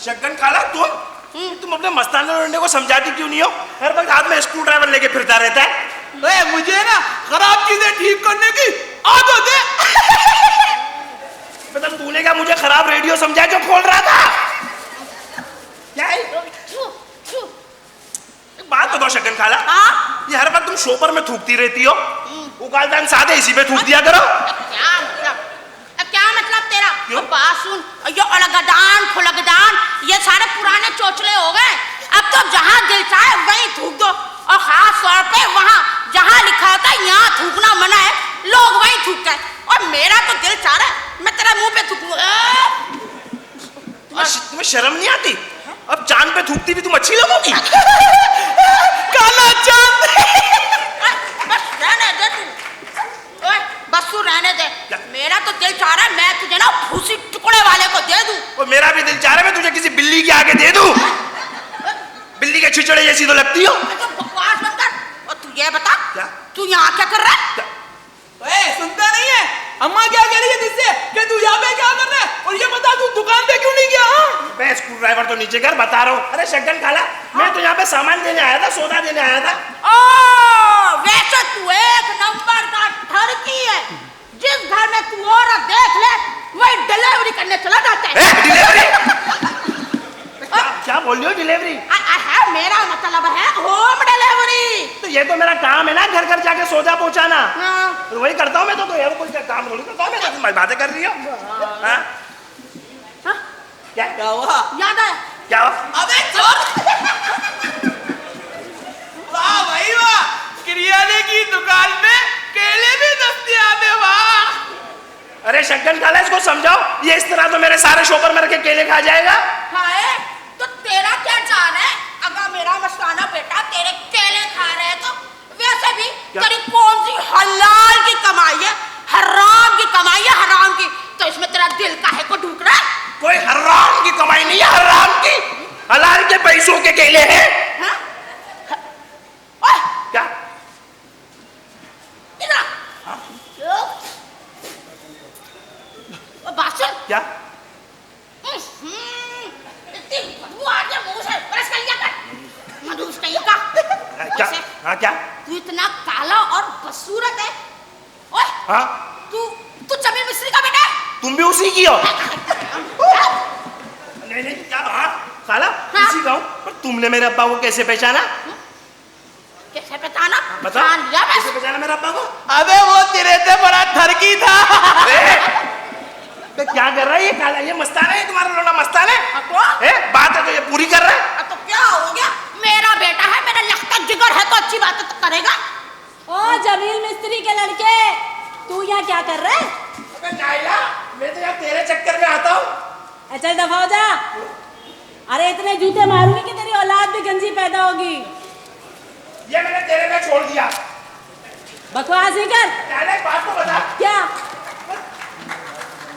शक्कन खाला, तुम अपने मस्ताना लौंडे को समझाती क्यों नहीं हो? हर वक्त हाथ में स्क्रू ड्राइवर लेके फिरता रहता है। मुझे ना खराब चीजें ठीक करने की आदत है। मतलब तूने क्या मुझे खराब रेडियो समझा जो खोल रहा था? क्या है? एक बात बताओ शक्कन खाला, ये हर वक्त तुम शोपर में थूकती रहती हो, उगालदान सादे इसी पे थूक दिया करो। क्या मतलब तेरा? क्यों? बात सुन, ये अलगदान खुलगदान ये सारे पुराने चोचले हो गए। अब तो जहाँ दिल चाहे वहीं थूक दो, और खास तौर पे वहाँ जहाँ लिखा होता है यहाँ थूकना मना है, लोग वहीं थूकते हैं। और मेरा तो दिल चाह रहा है मैं तेरा मुंह पे थूकूं। तुम्हें शर्म नहीं आती? अब चांद पे थूकती भी तुम अच्छी लगोगी। काला चांद। बस रहने दे तू, ओए बस तू रहने दे। मेरा तो दिल चाह रहा है मैं तुझे ना भूसी टुकड़े वाले को दे दूं। और मेरा भी दिल चाह रहा है मैं तुझे किसी बिल्ली के आगे दे दूं। बिल्ली के छिचड़े जैसी तो लगती हो। तो बकवास मत कर। और तू ये बता, क्या? तू यहाँ क्या कर रहा है? सुनता नहीं है अम्मा क्या कह रही है तुझसे कि तू यहाँ पे क्या कर रहा है? और ये बता तू दुकान पे क्यों नहीं गया? मैं स्क्रू ड्राइवर तो नीचे कर बता रहा हूँ। अरे शक्कन खाला, मैं तो यहाँ पे सामान देने आया था, सौदा देने आया था। ओ, वैसे तू एक नंबर का ठरकी है। जिस घर में तू औरत देख ले वही डिलीवरी करने चला जाता है। डिलीवरी? क्या बोल रही हो डिलीवरी? मेरा मतलब है होम डिलीवरी। तो ये तो मेरा काम है ना, घर घर जाके सौदा पहुंचाना। हाँ। तो वही करता हूँ मैं तो यार कोई काम थोड़ी करता हूँ मैं तो। तुम बातें कर रही हो? हाँ? हाँ? क्या हुआ? याद है? क्या हुआ? अबे चोर! वाह भाई वाह, किरियाने की दुकान में केले भी दस्तयाब है। वाह! अरे शक्कन खाला, इसको समझाओ, ये इस तरह तो मेरे सारे शोपर में रखे केले खा जाएगा। हाय, तो तेरा क्या जान है? अगर मेरा मस्ताना बेटा तेरे केले खा रहे हैं तो वैसे भी तेरी कौन सी हलाल की कमाई है? हराम की कमाई है, हराम की। तो इसमें तेरा दिल काहे को ढूक रहा है? कोई हराम की कमाई नहीं है, हराम की। हलाल के पैसों के केले हैं। हाँ? ओए, क्या? इधर आ। ओ, बात सुन। क्या? इतनी बदबू आ रही है मुंह से, ब्रश कर लिया कर। मधुस कहीं का। क्या? वैसे, हाँ क्या? तू इतना काला और बदसूरत है। ओए, हाँ? तू जमील मिस्त्री का बेटा है? तुम भी उसी की हो? नहीं नहीं, क्या? हाँ खाला, उसी का हूँ। पर तुमने मेरे अब्बा को कैसे पहचाना? कैसे पहचाना? बता। जान लिया बस। कैसे पहचाना मेरे अब्बा को? अबे वो तेरे से बड़ा ठरकी था। तो क्या कर रहा है ये काला? ये मस्तान है, ये तुम्हारा लौंडा मस्तान है? तो? बात है तो ये पूरी कर रहा है। तो क्या हो गया? मेरा बेटा है, मेरा लखता जिगर है तो अच्छी बात तो करेगा। ओ जमील मिस्त्री के लड़के, तू यहाँ क्या कर रहा है? अबे नाइला, मैं तो यहाँ तेरे चक्कर में आता हूँ। अच्छा दफा हो जा। अरे इतने जूते मारूंगी कि तेरी औलाद भी गंजी पैदा होगी। ये मैंने तेरे में छोड़ दिया। बकवास ही कर। नाइला, एक बात तो बता, क्या?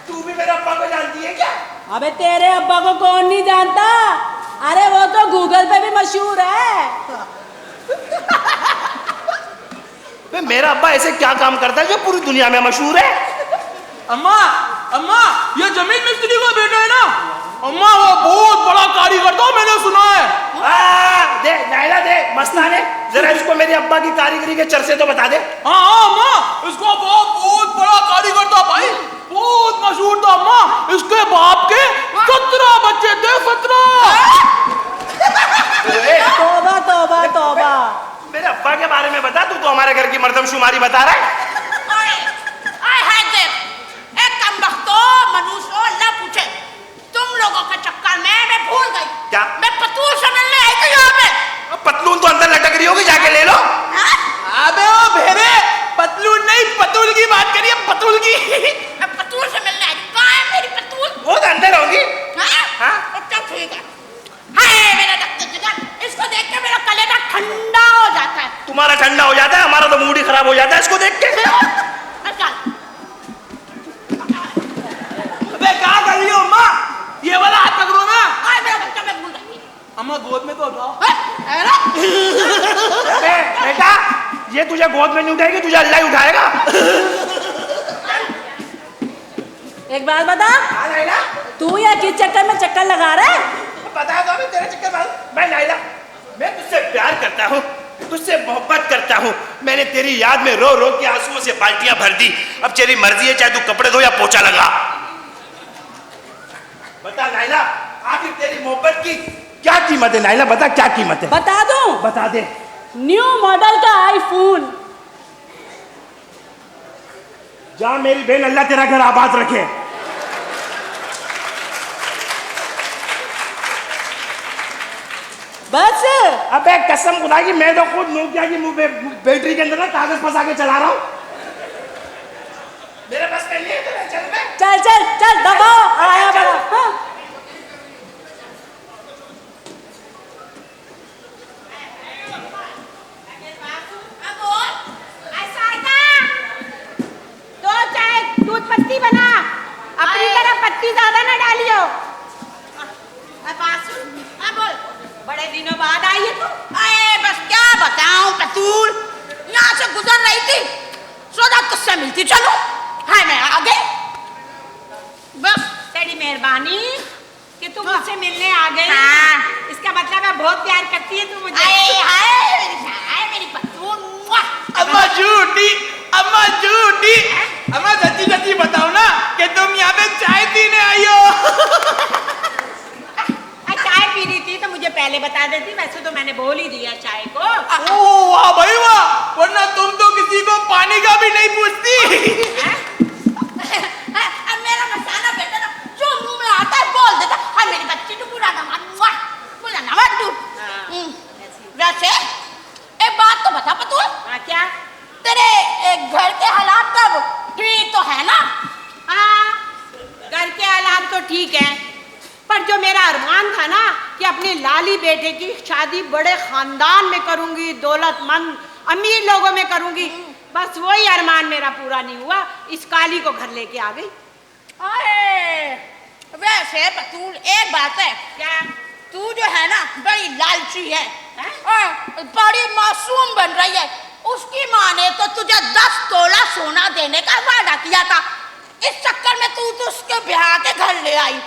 तू भी मेरे अब्बा को जानती है क्या? अबे तेरे अब्बा को कौन नहीं जानता? अरे वो तो गूगल पे भी मशहूर है। मेरा अब्बा ऐसे क्या काम करता है जो पूरी दुनिया में मशहूर है? अम्मा अम्मा, ये जमीन मिस्त्री का बेटा है ना? अम्मा वो बहुत बड़ा कारीगर था, मैंने सुना है। दे नाइला, दे मस्ताने, जरा इसको मेरे अब्बा की कारीगरी के चर्चे तो बता दे। हाँ अम्मा, इसका बाप बहुत बड़ा कारीगर था भाई, बहुत मशहूर था अम्मा। इसके बाप के 17 बच्चे थे, 17। तौबा तौबा तौबा। मेरे अब्बा के बारे में बता, तू तो हमारे घर की मर्दमशुमारी बता रहा है। मनुष्य अल्लाह पूछे, तुम लोगों के चक्कर में मैं भूल गई। क्या? मैं पतूल से मिलने आई थी यहाँ पे। पतलून तो अंदर लटक रही होगी, जाके ले लो। अबे ओ भेड़े, पतलून नहीं पतूल की बात करिए, पतूल की। मैं पतूल से मिलने आई थी। कहाँ है मेरी पतूल? वो तो अंदर होगी। हाँ? हाँ? अच्छा ठीक है। हाय मेरा डॉक्टर जिगर, इस देख के मेरा कलेजा ठंडा हो जाता है। तुम्हारा ठंडा हो जाता है, हमारा तो मूड ही खराब हो जाता है इसको देख के। चल अबे कहाँ कर रही हो अम्मा? ये वाला हाथ पकड़ो ना। आए मेरा बच्चा, मैं भूल गई। अम्मा गोद में तो उठाओ। अबे बेटा, ये तुझे गोद में नहीं उठाएगी, तुझे अल्लाह ही उठाएगा। एक बात बता, तू या किस चक्कर में चक्कर लगा रहा है? बता दो अभी तेरे चक्कर में। मैं नाइला, मैं तुझसे प्यार करता हूँ, तुझसे मोहब्बत करता हूँ। मैंने तेरी याद में रो रो के आंसुओं से बाल्टियां भर दी। अब तेरी मर्जी है, चाहे तू कपड़े धो या पोछा लगा। बता नाइला, आखिर तेरी मोहब्बत की क्या कीमत है? नाइला बता, क्या कीमत है? बता दूं? बता दे। न्यू मॉडल का आईफोन। जा मेरी बहन, अल्लाह तेरा घर आबाद रखे। बस अबे कसम खुदा की, मैं तो खुद नोकिया की बैटरी के अंदर ना कागज फंसा के चला रहा हूँ। मेरे बस में नहीं है, तो चल बे। चल चल चल, दबाओ, आया बड़ा। हाँ। तो चाहे दूध पत्ती बना, अपनी तरफ पत्ती ज्यादा ना डालियो। बोल, बड़े दिनों बाद आई है तू। अरे बस क्या बताऊं कतूल, यहाँ से गुजर रही थी, सोचा तुझसे मिलती चलो, है मैं आ गई। बस तेरी मेहरबानी कि तू मुझसे मिलने आ गई। हाँ। इसका मतलब है बहुत प्यार करती है तू मुझे। हाय मेरी पतूल। अम्मा झूठी, अम्मा झूठी। अम्मा सच्ची सच्ची बताओ ना कि तुम यहाँ पे चाय पीने आई हो। चाय पी रही थी तो मुझे पहले बता देती, वैसे तो मैंने बोल ही दिया चाय को। ओह वाह भाई वाह, वरना तुम तो किसी को पानी का भी नहीं पूछती। मेरा मसाला बेटा ना जो मुंह में आता है बोल देता है। मेरी बच्ची तो पूरा नमक तू। वैसे एक बात तो बता पतू। क्या? तेरे घर के हालात तब ठीक तो है ना? हाँ, घर के हालात तो ठीक है, पर जो मेरा अरमान था ना कि अपनी लाली बेटे की शादी बड़े खानदान में करूंगी, दौलतमंद अमीर लोगों में करूंगी, बस वही अरमान मेरा पूरा नहीं हुआ। इस काली को घर लेके आ गई। अरे वैसे बतूल एक बात है, क्या? तू जो है ना बड़ी लालची है, बड़ी मासूम बन रही है। उसकी माँ ने तो तुझे 10 तोला सोना देने का वादा किया था, इस चक्कर में तू तो उसके ब्याह के घर ले आई।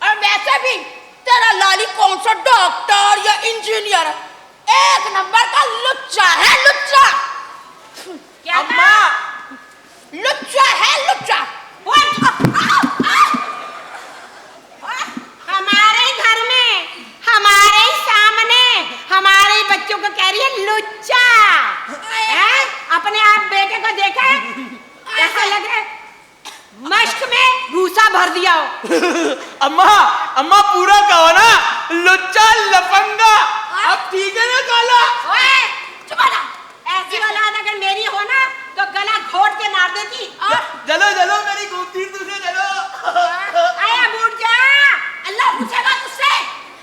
और वैसे भी तेरा लाली कौन सा डॉक्टर या इंजीनियर, एक नंबर का लुच्चा है, लुच्चा। क्या अम्मा? लुच्चा है, लुच्चा। हमारे घर में, हमारे सामने, हमारे बच्चों को कह रही है लुच्चा। अपने आप बेटे को देखा, ऐसा लग रहा है मश्क में भूसा भर दिया हो। अम्मा अम्मा पूरा कहो ना, लुच्चा लफंगा। अब ठीक है ना काला? ओए चुप रहा, ऐसी औलाद अगर मेरी हो ना तो गला घोट के मार देती। चलो चलो मेरी खूबसूरती तुझे चलो। आया बूढ़ जा, अल्लाह पूछेगा तुझसे,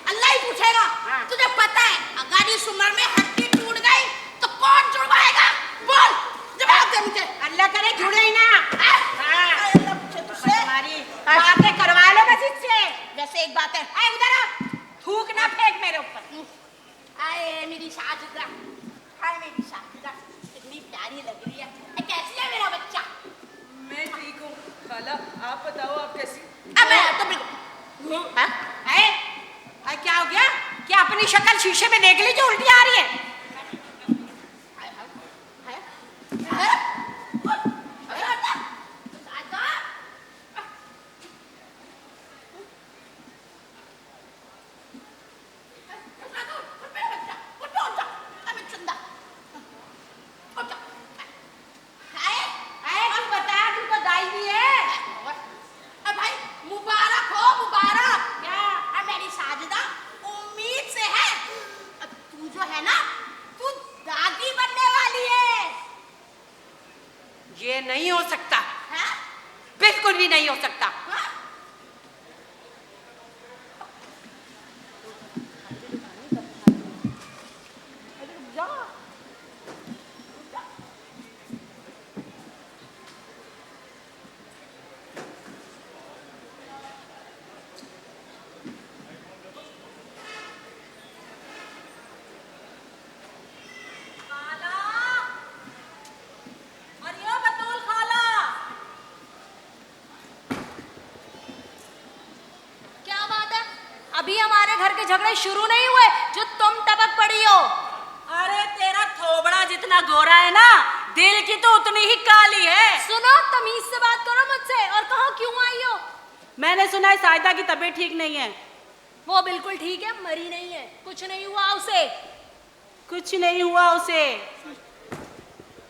अल्लाह ही पूछेगा। तुझे पता है अगर इस उम्र में हड्डी टूट गई तो कौन जुड़वाएगा? बोल, जवाब दे मुझे। अल्लाह करे जुड़े ही ना। अल्लाह पूछे तुझसे, बातें करवा लो बस इससे। वैसे एक बात है, आए उधर आ, थूक ना फेंक मेरे ऊपर। आए मेरी साजिदा, हाय मेरी साजिदा, कितनी प्यारी लग रही है। कैसी है मेरा बच्चा? मैं ठीक हूँ खाला, आप बताओ आप कैसी? अब मैं तो बिल्कुल। क्या हो गया? क्या अपनी शक्ल शीशे में देख ली जो उल्टी आ रही है? ये नहीं हो सकता, बिल्कुल भी नहीं हो सकता। झगड़े शुरू नहीं हुए जो तुम टपक पड़ी हो। अरे तेरा थोबड़ा जितना गोरा है ना, दिल की तो उतनी ही काली है। सुनो, तमीज से बात करो मुझसे और कहो क्यों आई हो। मैंने सुना है साइदा की तबीयत ठीक नहीं है। वो बिल्कुल ठीक है, मरी नहीं है, कुछ नहीं हुआ उसे। कुछ नहीं हुआ उसे।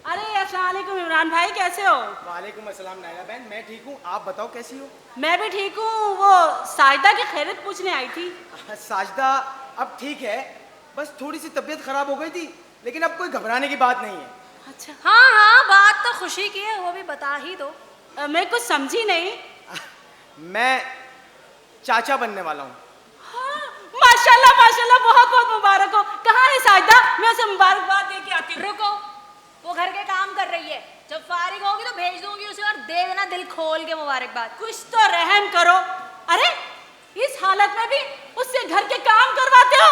अरे अस्सलाम वालेकुम इमरान भाई, कैसे हो? वालेकुम अस्सलाम नायला बहन, मैं ठीक हूँ, आप बताओ कैसी हो? मैं भी ठीक हूँ। वो साइदा की खैरियत पूछने आई थी। साजदा अब ठीक है, बस थोड़ी सी तबीयत खराब हो गई थी, लेकिन अब कोई घबराने की बात नहीं है। अच्छा। हाँ हाँ, बात तो खुशी की है, वो भी बता ही दो। मैं कुछ समझी नहीं। मैं चाचा बनने वाला हूँ। हाँ, माशाल्लाह माशाल्लाह, बहुत बहुत मुबारक हो। कहाँ है साइदा? मैं उसे मुबारकबाद दे के आती हूँ। रुको, वो घर के काम कर रही है, जब फारिग होगी तो भेज दूंगी उसे और दे देना दिल खोल के मुबारकबाद। कुछ तो रहम करो। अरे इस हालत में भी उससे घर के काम करवाते हो?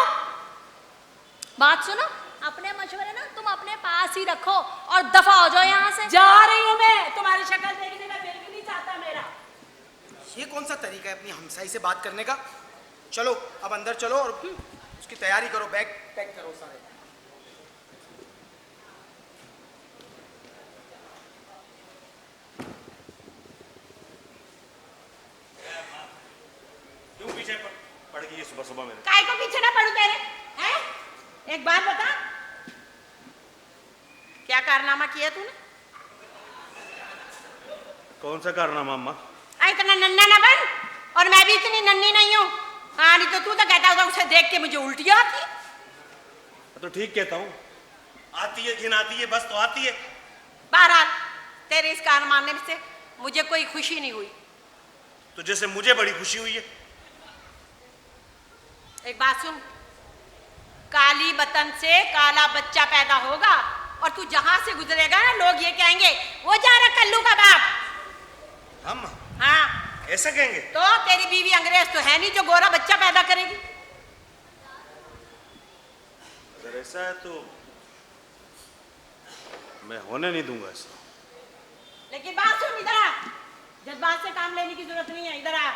बात सुनो, अपने मशवरे ना तुम अपने पास ही रखो और दफा हो जाओ यहाँ से। जा रही हूँ मैं, तुम्हारी शक्ल देखने का दिल भी नहीं चाहता मेरा। ये कौन सा तरीका है अपनी हमसाई से बात करने का? चलो अब अंदर चलो और उसकी तैयारी करो, बैग पैक करो सारे। क्यों पीछे पड़ गई सुबह सुबह मेरे? काय को पीछे ना पड़ू तेरे, हैं? एक बात बता, क्या कारनामा किया तूने? कौन सा कारनामा अम्मा? इतना नन्ना ना बन, और मैं भी इतनी नन्ही नहीं हूँ। हाँ, नहीं तो तू तो कहता होगा उसे देख के मुझे उल्टी आती। तो ठीक कहता हूँ, आती है घिन आती है, बस तो आती है। बहरहाल तेरे इस कारनामे से मुझे कोई खुशी नहीं हुई। तो जैसे मुझे बड़ी खुशी हुई है। एक बात सुन, काली बतन से काला बच्चा पैदा होगा और तू जहां से गुजरेगा ना, लोग ये कहेंगे वो जा रहा कल्लू का बाप। हम? हाँ, ऐसा कहेंगे? तो तेरी बीवी अंग्रेज तो है नहीं जो गोरा बच्चा पैदा करेगी। अगर ऐसा है तो मैं होने नहीं दूंगा ऐसा। लेकिन बात सुन, इधर आ, जज्बात से काम लेने की जरूरत नहीं है, इधर आ।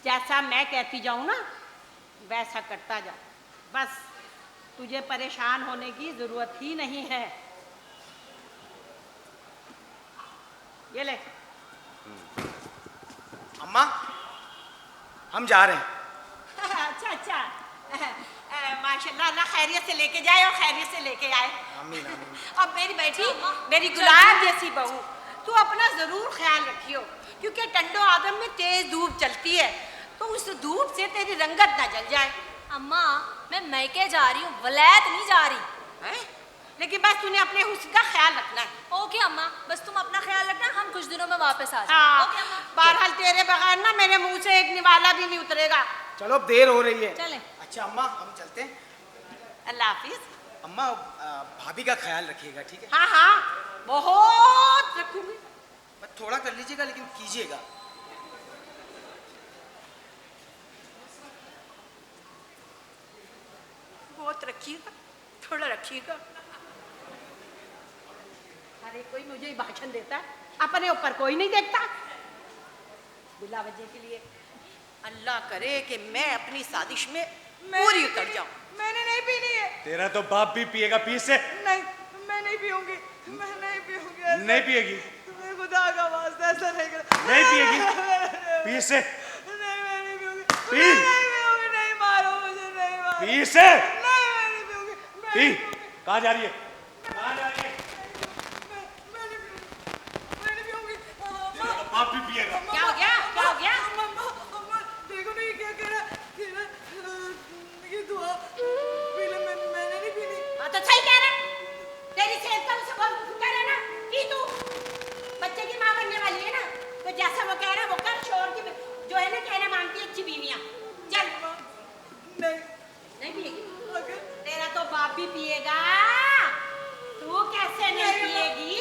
जैसा मैं कहती जाऊं ना वैसा करता जा, बस तुझे परेशान होने की जरूरत ही नहीं है। ये ले। अम्मा हम जा रहे हैं। अच्छा अच्छा, माशाल्लाह, अल्लाह खैरियत से लेके जाए और खैरियत से लेके आए। आमीन आमीन। अब मेरी बेटी, मेरी गुलाब जैसी बहू, तू अपना जरूर ख्याल रखियो, क्योंकि टंडो आदम में तेज धूप चलती है, तो उस धूप से तेरी रंगत ना जल जाए। अम्मा, मैं मैके जा रही हूँ, वलैत नहीं जा रही। हैं? लेकिन बस तूने अपने हुस्न का ख्याल रखना है। ओके अम्मा, बस तुम अपना ख्याल रखना, हम कुछ दिनों में वापस आ जाएंगे। हाँ, ओके अम्मा। बहरहाल तेरे बगैर ना मेरे मुंह से एक निवाला भी नहीं उतरेगा। चलो अब देर हो रही है। चलें। अच्छा अम्मा हम चलते हैं। अल्लाह हाफिज। अम्मा भाभी का ख्याल रखिएगा, ठीक है? हाँ हाँ, बहुत रखूंगी। बस थोड़ा कर लीजिएगा, लेकिन कीजिएगा। बहुत रखिएगा, थोड़ा रखिएगा। अरे कोई मुझे ही भाषण देता है, अपने ऊपर कोई नहीं देखता। बिला वजह के लिए अल्लाह करे कि मैं अपनी साजिश में पूरी उतर जाऊं। मैंने नहीं पीनी है। तेरा तो बाप भी पिएगा, पी से। नहीं, मैं नहीं पीऊंगी, मैं नहीं पीऊंगी ऐसा। नहीं पिएगी? मैं खुदा का वास्ता ऐसा नहीं कर। नहीं पिएगी? पी से। नहीं, मैं नहीं पीऊंगी। पी। मैं नहीं पीऊंगी, नहीं मारो मुझे, नहीं मारो। पी से। नहीं, मैं नहीं पीऊंगी। मैं पी। नहीं पीऊंगी। कहाँ जा रही है? कहाँ जा रही है? मैं नहीं पीऊंगी। मैं नहीं पीऊंगी। तेरा तो बाप भी पिएगा। क्या हो गया? क्या हो गया? अम्मा, देखो ना ये क्या कह रहा है। ये दुआ पी ले, मैंने नहीं पीनी। हाँ तो सही कह रहा है। तेरी सेहत का उसे बहुत फिक्र है ना कि तू बच्चे की माँ बनने वाली है ना, तो जैसा वो कह रहा है वो कर। शोर की जो है ना कहना मानती है अच्छी बीवियाँ। चल। नहीं, नहीं पिएगी? अगर तेरा तो बाप भी पिएगा, तू कैसे नहीं पिएगी?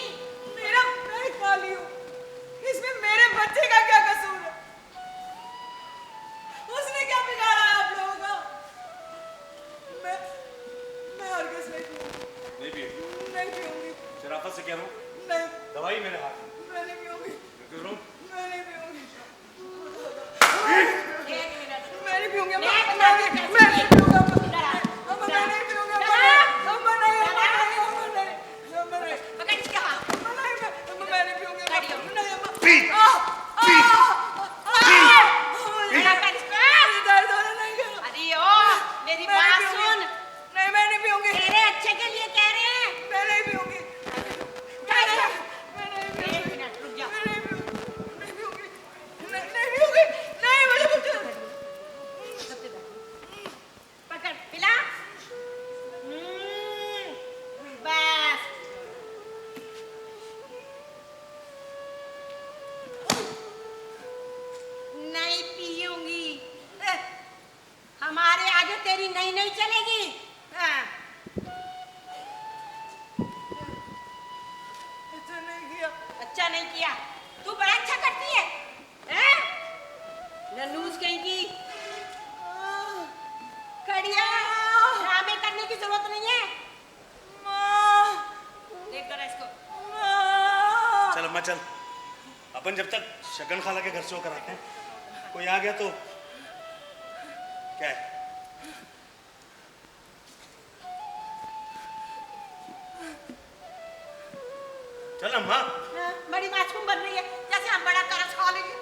मेरा मैं काली हूँ, इसमें मेरे बच्चे का क्या कसूर है? उसने क्या बिगाड़ा है आप लोगों का? मैं हरगिज़ नहीं पीऊंगी। नहीं पिएगी? नहीं पीऊंगी। शराफत से कह रहा हूँ, नहीं, दवाई मेरे हाथ में। मैं नहीं पीऊंगी। मैं कह रहा हूँ, मैं नहीं पीऊंगी। एक मिनट। मैं नहीं पीऊंगी अम्मा, मैं बताती हूँ मैं नहीं पीऊंगा इधर आ, अम्मा, इधर आ। मैं नहीं पीऊंगा इधर आ। अम्मा, नहीं अम्मा, नहीं अम्मा, नहीं अम्मा, नहीं पकड़ इसका हाथ। अम्मा, नहीं अम्मा, मैं नहीं पीऊंगी अम्मा, खड़ी हो। नहीं अम्मा पी पी खड़ा कर इसको। मुझे दर्द हो रहा है, नहीं करो अरे ओ मेरी मैं नहीं बात पीऊंगी। सुन। नहीं मैं नहीं पीऊंगी तेरे अच्छे के लिए कह रहे हैं। मैं नहीं पीऊंगी क्या इसका? मैं नहीं एक पीऊंगी मिनट रुक जा। मैं नहीं पीऊंगी नहीं पीऊंगी नहीं मुझे कुछ पकड़ पिला। बस नहीं पीऊंगी। हमारे आगे तेरी नहीं चलेगी। हाँ। अच्छा नहीं किया अच्छा नहीं किया। तू बड़ा अच्छा करती है हैं? नन्नूस कहीं की कड़िया ड्रामे करने की जरूरत नहीं है। देख कर इसको। चल अम्मा चल, अपन जब तक शगन खाला के घर से होकर आते हैं, कोई आ गया तो क्या है? चल अम्मा। हाँ, बड़ी मासूम बन रही है जैसे हम बड़ा करस खा लेंगे।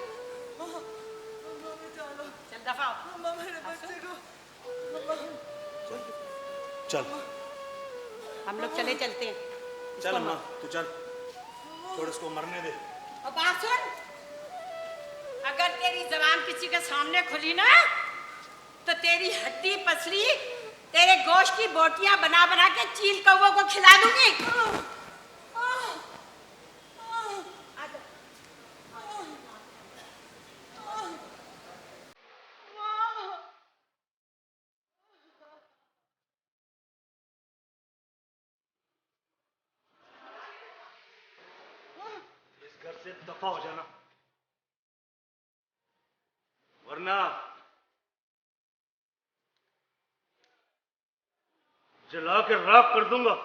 चल दफा हो। अम्मा मेरे बच्चे को चल हम लोग चले चलते हैं। चल अम्मा तू चल, छोड़ इसको मरने दे। और बात सुन, अगर तेरी जबान किसी के सामने खुली ना तो तेरी हड्डी पसली तेरे गोश्त की बोटियां बना बना के चील कौवों को खिला दूंगी। इस घर से दफा हो जाना, वरना जला के राख कर दूंगा।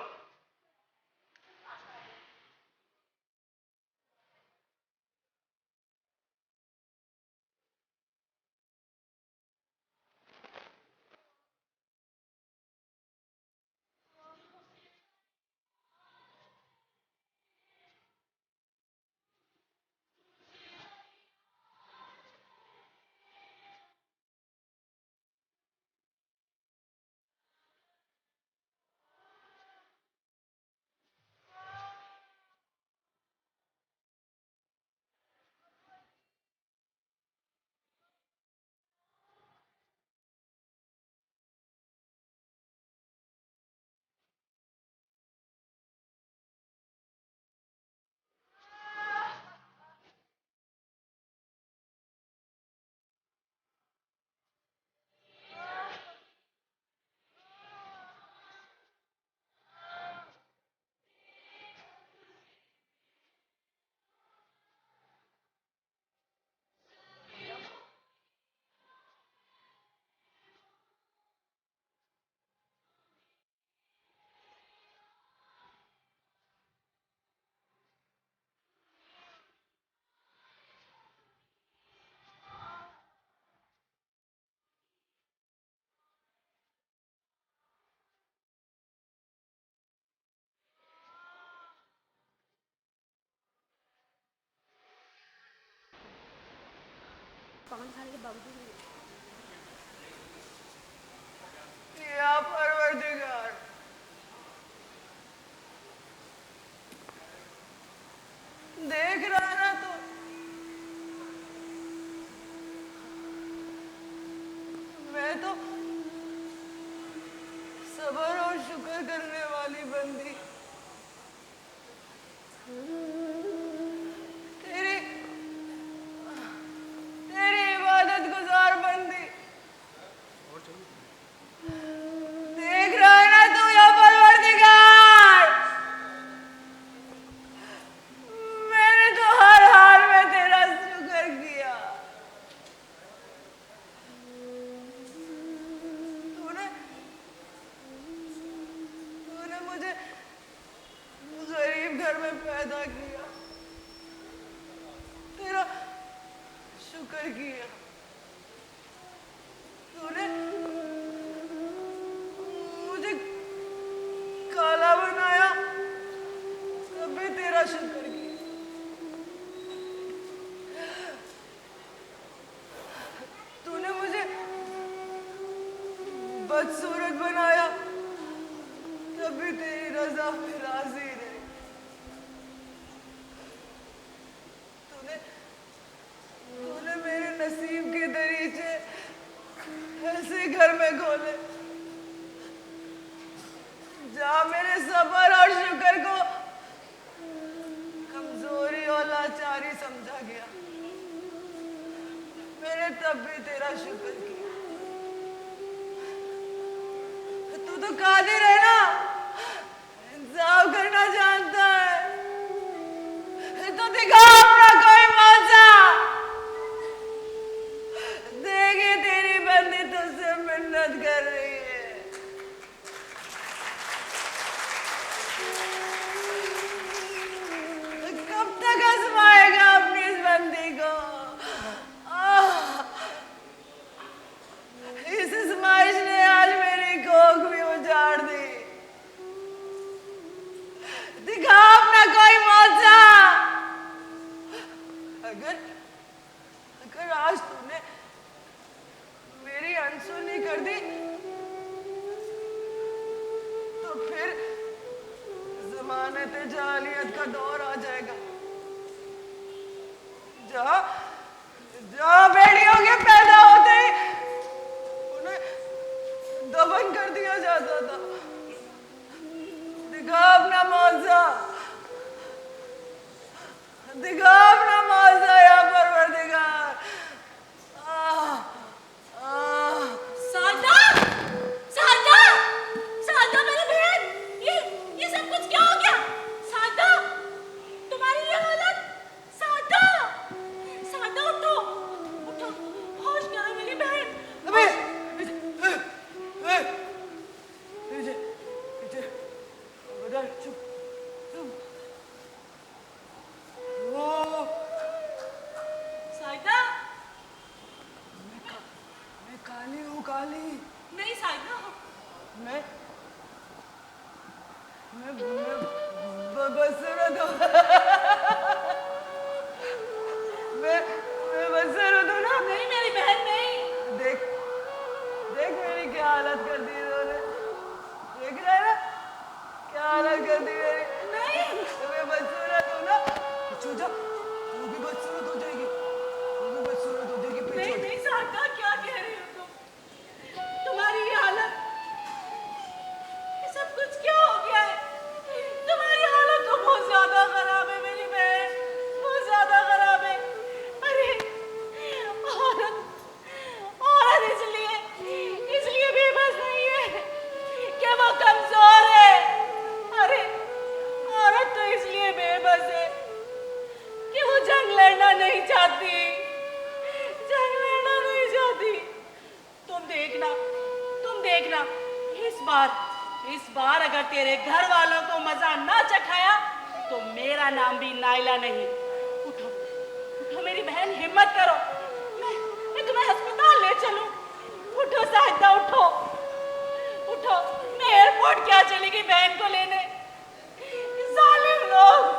या परवरदिगार देख रहा ना तो मैं तो सब्र और शुक्र करने वाली बंदी तेरी तेरी इबादत गुजार बंदी देख रहा है ना तू या परवरदिगार मैंने तो हर हाल में तेरा शुक्र किया तूने तूने मुझे गरीब घर में पैदा किया तेरा शुक्र किया भी तेरा शुक्र किया। तूने मुझे बदसूरत बनाया, तभी तेरी रजा में राजी रही। तूने मेरे नसीब के दरीचे ऐसे घर में खोले जहाँ मेरे सबर और शुक्र को कमजोरी और लाचारी समझा गया। मैंने तब भी तेरा शुक्र किया। तू तो कादिर है ना, इंसाफ करना जानता है, तो दिखा अपना कोई मौजा। देखिए तेरी बंदी तुझसे मिन्नत कर रही है। कब तक आजमाएगा अपनी इस बंदी को? इस आजमाइश ने आज मेरी कोख भी उजाड़ दी। दिखा अपना कोई मौजा। अगर आज तूने मेरी अनसुनी कर दी तो फिर जमानत जालियत का दौर आ जाएगा, जहाँ बेड़ियों के पैदा होते ही उन्हें दफन कर दिया जाता था। दिखा अपना मौजा, दिखा अपना मौजा या परवरदिगार। सादा, सादा, सादा मेरी बहन, ये सब कुछ क्या हो गया? सादा, तुम्हारी ये हालत। सादा, सादा उठो, उठो, होश करो मेरी बहन। अबे पीछे पीछे बता, चुप चुप। वो सादा, मैं काली हूँ, काली। नहीं सादा, मैं बदसूरत हूँ। मैं बदसूरत हूँ ना? नहीं मेरी बहन नहीं। देख देख मेरी क्या हालत कर दी इन्होंने। देख रहा है ना क्या हालत कर दी मेरी? नहीं। मैं बदसूरत हूँ ना? पीछे जा, तू भी बदसूरत हो जाएगी, तू भी बदसूरत हो जाएगी। नहीं पीछे नहीं सादा, क्या कह रही हो तुम? तुम्हारी ये हालत, ये सब कुछ क्या हो गया है? तुम्हारी हालत तो बहुत ज्यादा खराब है मेरी बहन, बहुत ज्यादा खराब है। अरे औरत, औरत इसलिए बेबस नहीं है कि वो कमजोर है। अरे औरत तो इसलिए बेबस है कि वो जंग लड़ना नहीं चाहती, जंग लड़ना नहीं चाहती। तुम देखना, इस बार अगर तेरे घर वालों को मजा ना चखाया तो मेरा नाम भी नाइला नहीं। उठो, उठो मेरी बहन, हिम्मत करो, मैं तुम्हें अस्पताल ले चलूं। उठो साहिदा, उठो, उठो। मैं एयरपोर्ट क्या चली गई बहन को लेने। जालिम लोग।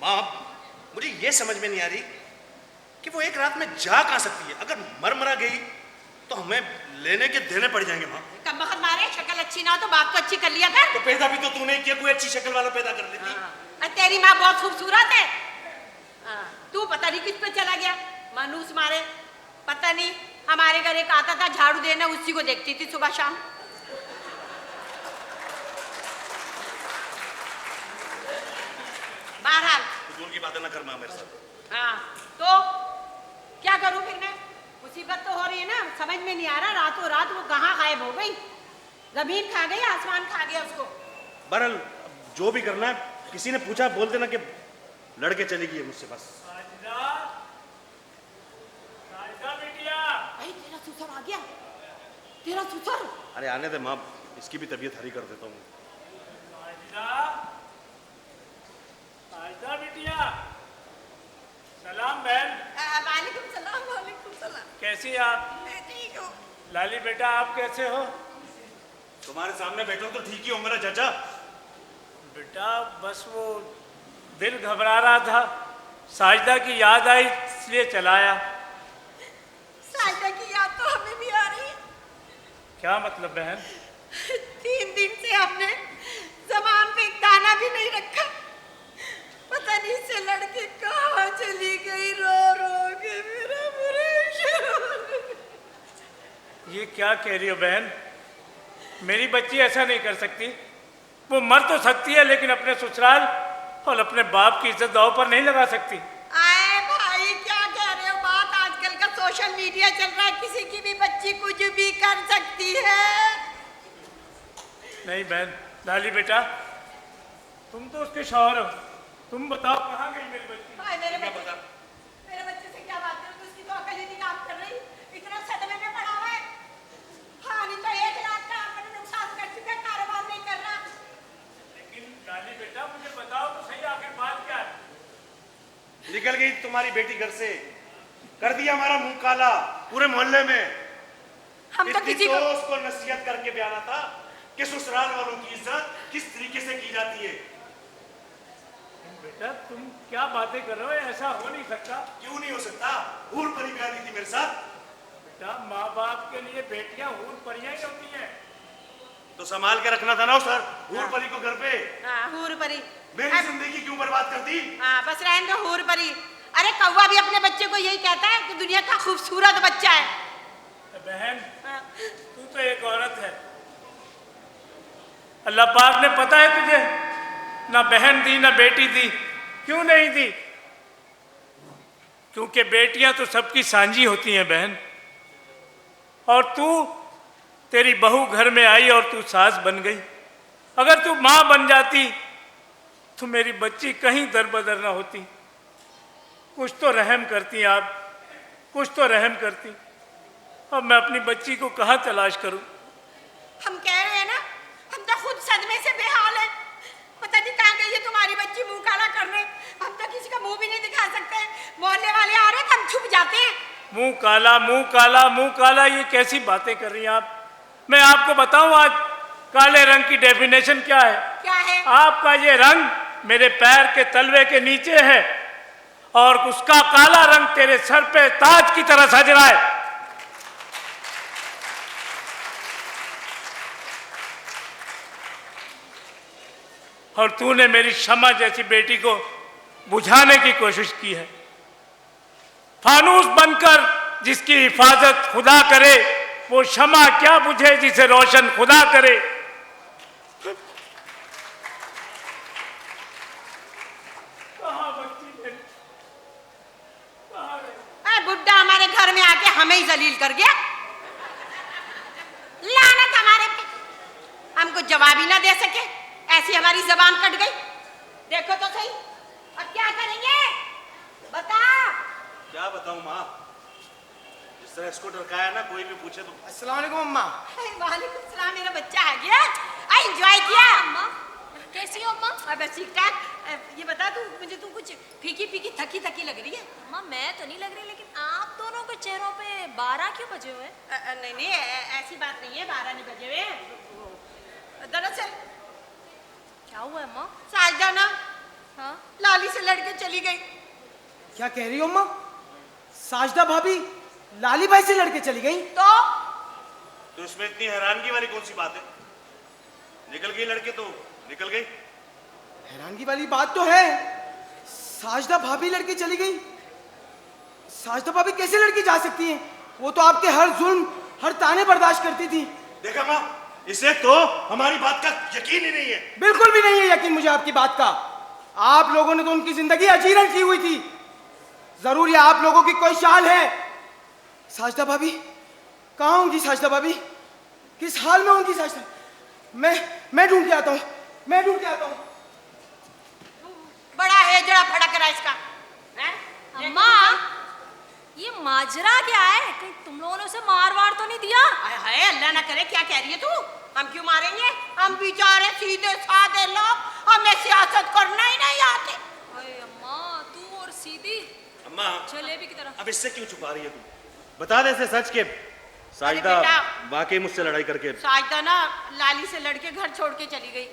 माँ, मुझे ये समझ में नहीं आ रही कि वो एक रात में जा कहाँ सकती है। अगर मर गई तो हमें लेने के देने पड़ जाएंगे। माँ कब वक्त मारे, शक्ल अच्छी ना हो तो बात तो अच्छी कर लिया कर। तो पैदा भी तो तूने किया, कोई अच्छी शक्ल वाला पैदा कर लेती। अरे तेरी माँ बहुत खूबसूरत है। तू पता नहीं किस पे चला गया, मानूस मारे। पता नहीं, हमारे घर एक आता था झाड़ू देना, उसी को देखती थी सुबह शाम। बहरहाल दूर की बातें ना कर माँ मेरे साथ। हाँ, तो क्या करूं फिर मैं? मुसीबत तो हो रही है ना, समझ में नहीं आ रहा। रातों रात गायब हो गई। जमीन खा गई, आसमान खा गया उसको। बहरहाल जो भी करना है, किसी ने पूछा बोल देना कि लड़के चली गई है मुझसे बस। साजिदा, साजिदा बिटिया। भाई तेरा ससुर आ गया, तेरा ससुर। अरे आने दे माँ, इसकी भी तबीयत हरी कर देता हूँ। साजिदा, साजिदा बिटिया। सलाम बहन। वालेकुम सलाम, वालेकुम सलाम। कैसी आप? मैं ठीक हूँ। लाली बेटा आप कैसे हो? तुम्हारे सामने बैठो तो ठीक ही हो मेरा चाचा। बेटा बस वो दिल घबरा रहा था, साजिदा की याद आई इसलिए चलाया। साजिदा की याद तो हमें भी आ रही है। क्या मतलब बहन? 3 दिन से हमने जबान पे एक दाना भी नहीं रखा। पता नहीं से लड़की कहाँ चली गई, रो रो के मेरा परेशान। ये क्या कह रही हो बहन? मेरी बच्ची ऐसा नहीं कर सकती। वो मर तो सकती है लेकिन अपने ससुराल और अपने बाप की इज्जत दांव पर नहीं लगा सकती। आए भाई क्या कह रहे हो? बात आजकल का सोशल मीडिया चल रहा है, किसी की भी बच्ची कुछ भी कर सकती है। नहीं बहन, लाली बेटा तुम तो उसके शौहर हो, तुम बताओ कहाँ गई मेरी बच्ची? भाई मेरे बच्चे से क्या बात करूं? उसकी तो अकल ही नहीं काम कर रही, इतना सदमे में पड़ा हुआ है। हाँ नहीं तो 1 लाख का अपने नुकसान कर चुका, कारोबार नहीं कर रहा। लेकिन लाली बेटा मुझे बताओ तो सही आखिर बात क्या है? निकल गई तुम्हारी बेटी घर से, कर दिया हमारा मुंह काला पूरे मोहल्ले में। हम तो इतनी किसी तो को उसको नसीहत करके भी आना था कि ससुराल वालों की इज्जत किस तरीके से की जाती है। बेटा तुम क्या बातें कर रहे हो? ऐसा हो नहीं सकता। क्यों नहीं हो सकता? हूर परी भी आती थी मेरे साथ। बेटा माँ बाप के लिए बेटियां हूर परियां ही होती हैं। तो संभाल के रखना था ना उस हूर परी को घर पे। हाँ, हूर परी। मेरी जिंदगी क्यों बर्बाद कर दी? हाँ बस रहने दो हूर परी। अरे कौवा भी अपने बच्चे को यही कहता है कि दुनिया का खूबसूरत बच्चा है। बहन हाँ। तू तो एक औरत है, अल्लाह पाक ने पता है तुझे ना बहन दी ना बेटी दी। क्यों नहीं दी? क्योंकि बेटियां तो सबकी सांझी होती हैं बहन। और तू, तेरी बहू घर में आई और तू सास बन गई। अगर तू माँ बन जाती तो मेरी बच्ची कहीं दरबदर ना होती। कुछ तो रहम करती आप, कुछ तो रहम करती। अब मैं अपनी बच्ची को कहाँ तलाश करूं? हम कह रहे हैं ना, हम तो खुद सदमे से बेहाल हैं। पता नहीं कहाँ गई है तुम्हारी बच्ची मुंह काला करने। हम तो किसी का मुंह भी नहीं दिखा सकते। मोहल्ले वाले आ रहे हैं तो हम छुप जाते हैं। मुंह काला, मुंह काला, मुंह काला, ये कैसी बातें कर रही हैं आप? मैं आपको बताऊं आज काले रंग की डेफिनेशन क्या है? क्या है? आपका ये रंग मेरे पैर के तलवे के नीचे है और उसका काला रंग तेरे सर पे ताज की तरह सज रहा है। और तूने मेरी शमा जैसी बेटी को बुझाने की कोशिश की है। फानूस बनकर जिसकी हिफाजत खुदा करे, वो शमा क्या बुझे जिसे रोशन खुदा करे। कहाँ बच्ची मेरी? कहाँ गई? बुड्ढा हमारे घर में आके हमें ही जलील कर गया। लानत हमारे पे, हमको जवाब ही ना दे सके, ऐसी हमारी जबान कट गई। देखो तो सही, अब क्या करेंगे बता। क्या बताऊं माँ, जिस तरह इसको डरकाया ना, कोई भी पूछे तो। अस्सलाम वालेकुम अम्मा। वालेकुम सलाम, मेरा बच्चा आ गया। एंजॉय किया? अम्मा कैसी हो अम्मा? अब ठीक ठाक। ये बता तू मुझे, तू कुछ फीकी फीकी थकी थकी लग रही है। अम्मा मैं तो नहीं लग रही, लेकिन आप दोनों के चेहरों पे 12 क्यों बजे हुए? नहीं नहीं ऐसी बात नहीं है, 12 नहीं बजे हुए। दरअसल क्या हुआ अम्मा? साजदा ना हाँ लाली से लड़के चली गई। क्या कह रही हो अम्मा? साजदा भाभी लाली भाई से लड़के चली गई? तो इसमें इतनी हैरानगी वाली कौन सी बात है? निकल गई लड़के तो निकल गई। हैरानगी वाली बात तो है। साजदा भाभी लड़की चली गई। साजदा भाभी कैसे लड़की जा सकती हैं? वो तो आपके हर जुल्म, हर ताने बर्दाश्त करती थी। देखा माँ, इसे तो हमारी बात का यकीन ही नहीं है। बिल्कुल भी नहीं है यकीन मुझे आपकी बात का। आप लोगों ने तो उनकी जिंदगी अजीरन की हुई थी। जरूर ये आप लोगों की कोई चाल है। साजदा भाभी कहाँ होंगी? साजदा भाभी किस हाल में उनकी साजिश? मैं ढूंढ के आता हूँ, मैं ढूंढ के आता हूँ। बड़ा है जड़ा फड़क रहा इसका। हैं? अम्मा, ये माजरा क्या है? कहीं तुम लोगों ने उसे मार वार तो नहीं दिया? हाय हाय, अल्लाह ना करे, क्या कह रही है तू? हम क्यों मारेंगे? हम बेचारे सीधे साधे लोग, हमें सियासत करना ही नहीं आते। अरे अम्मा, तू और सीधी अम्मा जलेबी की तरह। अब इससे क्यों छुपा रही है तू? बता दे इसे सच के साजिदा बेटा, वाकई मुझसे लड़ाई करके साजिदा ना लाली से लड़के घर छोड़ के चली गई।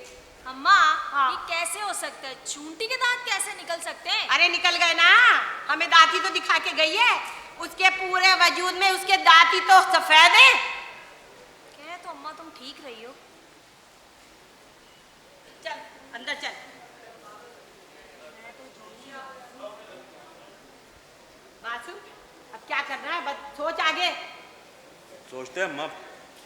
अम्मा, हाँ। ये कैसे हो सकता है? चूंटी के दांत कैसे निकल सकते हैं? अरे निकल गए ना, हमें दाती तो दिखा के गई है। उसके पूरे वजूद में उसके दाती तो सफेद है। कह तो अम्मा तुम ठीक रही हो। चल अंदर चल। बासु, अब क्या करना है? बस सोच आगे। सोचते हैं अम्मा,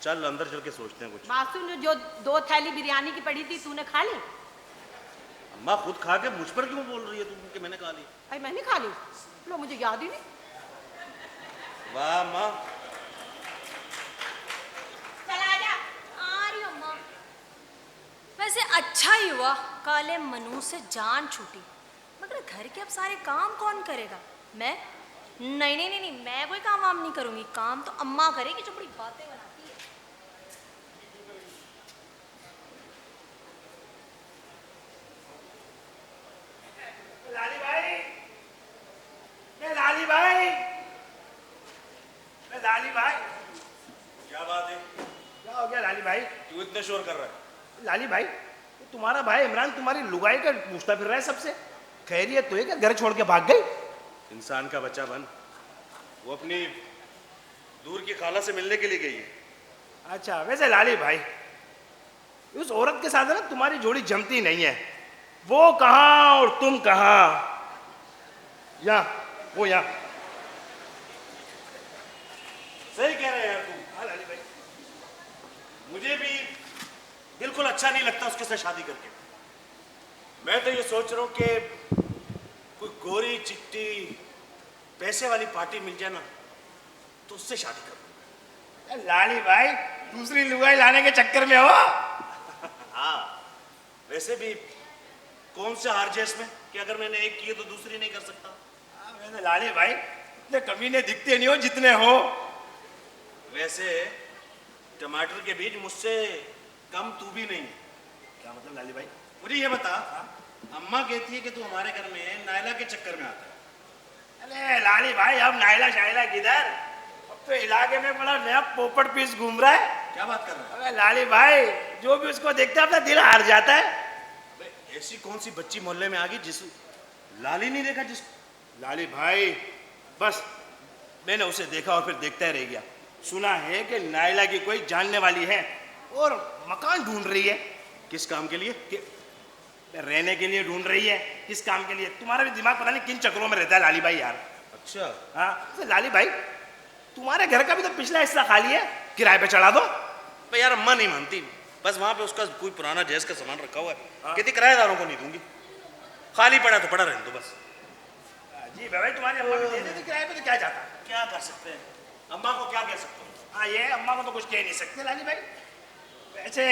चल अंदर चल के सोचते हैं कुछ। बासु ने जो 2 थैली बिरयानी की पड़ी थी, तूने खा ली? अम्मा खुद खा के मुझ पर क्यों बोल रही है तू कि मैंने खा ली? अरे मैंने खा ली? लो, मुझे याद ही नहीं। वाह अम्मा, चल आजा। आ रही हूँ अम्मा। वैसे अच्छा ही हुआ काले मनु से जान छूटी, मगर घर के अब सारे काम कौन करेगा? मैं? नहीं नहीं नहीं नहीं, मैं कोई काम वाम नहीं करूंगी। काम तो अम्मा करेगी जो बड़ी बातें बनाती है। लाली भाई, लाली भाई, लाली भाई, क्या बात है? क्या हो गया लाली भाई? तू इतने शोर कर रहा है? लाली भाई, तुम्हारा भाई इमरान तुम्हारी लुगाई का पूछता फिर रहा है सबसे। खैरियत तो है क्या? घर छोड़ के भाग गई? इंसान का बच्चा बन, वो अपनी दूर की खाला से मिलने के लिए गई है। अच्छा, वैसे लाली भाई, उस औरत के साथ ना तुम्हारी जोड़ी जमती नहीं है। वो कहाँ और तुम कहाँ? यहाँ, वो यहाँ। सही कह रहे हैं यार तू। हाँ लाली भाई, मुझे भी बिल्कुल अच्छा नहीं लगता उसके साथ शादी करके। मैं तो ये सोच रहा हूँ कि कोई गोरी चिट्टी पैसे वाली पार्टी मिल जाए ना, तो उससे शादी करूँ। लाली भाई, दूसरी लुगाई लाने के चक्कर में हो? हाँ, वैसे भी कौन से हार इसमें कि अगर मैंने एक की है तो दूसरी नहीं कर सकता। वैसे लाली भाई, इतने कमीने दिखते नहीं हो जितने हो। वैसे टमाटर के बीज मुझसे कम तू भी नहीं। क्या मतलब लाली भाई? मुझे ये बता, अम्मा कहती है कि तू हमारे घर में नायला के चक्कर में आता है। अरे लाली भाई, अब नायला शायला किधर? अब तो इलाके में बड़ा नया पोपट पीस घूम रहा है। क्या बात कर रहा है? अबे लाली भाई, जो भी उसको देखता है अपना दिल हार जाता है। अबे, ऐसी कौन सी बच्ची मोहल्ले में आ गई जिस लाली नहीं देखा जिस? लाली भाई, बस मैंने उसे देखा और फिर देखता ही रह गया। सुना है कि नायला की कोई जानने वाली है और मकान ढूंढ रही है। किस काम के लिए? कि रहने के लिए ढूंढ रही है। किस काम के लिए? तुम्हारा भी दिमाग पता नहीं किन चक्रों में रहता है लाली भाई यार। अच्छा, हाँ, तो लाली भाई, तुम्हारे घर का भी तो पिछला हिस्सा खाली है, किराए पे चढ़ा दो। भाई यार अम्मा नहीं मानती। बस वहां पे उसका कोई पुराना जैस का सामान रखा हुआ है, कहती किराएदारों को नहीं दूंगी। खाली पड़ा तो पड़ा रहने दो बस। जी भाई, तुम्हारी अम्मा भी दे देती किराए पे तो क्या जाता? क्या कर सकते हैं? अम्मा को क्या कह सकते हैं? हाँ, ये अम्मा को तो कुछ कह नहीं सकते लाली भाई। वैसे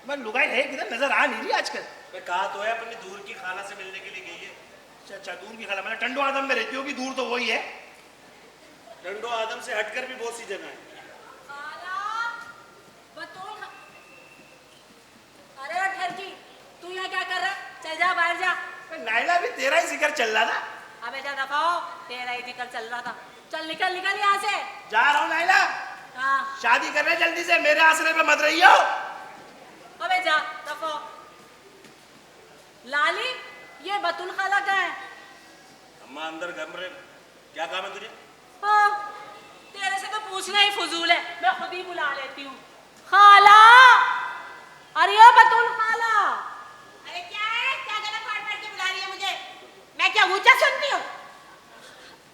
मैं लुगाई है किधर, नजर आ नहीं रही आजकल। मैं कहा तो है अपनी दूर की खाला से मिलने के लिए गई है। अच्छा अच्छा, दूर की खाला, मतलब टंडो आदम में रहती होगी, दूर तो वही है। डंडो आदम से हटकर भी बहुत सी जगह है। अरे ठरकी, तू यहाँ क्या कर रहा है? चल जा बाहर जा। नायला भी तेरा ही जिक्र चल रहा था। अबे जा दफा हो, तेरा ही जिक्र चल रहा था। चल निकल निकल यहाँ से। जा रहा हूँ नायला, हाँ, शादी करने जल्दी से, मेरे आसरे पे मत रही हो। अबे जा दफा हो। लाली, ये बतुल खाला का है। अम्मा अंदर कमरे, क्या काम है तुझे? हाँ, तेरे से तो पूछना ही फजूल है, मैं खुद ही बुला लेती हूँ। खाला, अरे ओ बतुल खाला। अरे क्या है? क्या गला फाड़ फाड़ के बुला रही है मुझे? मैं क्या ऊंचा सुनती हूँ?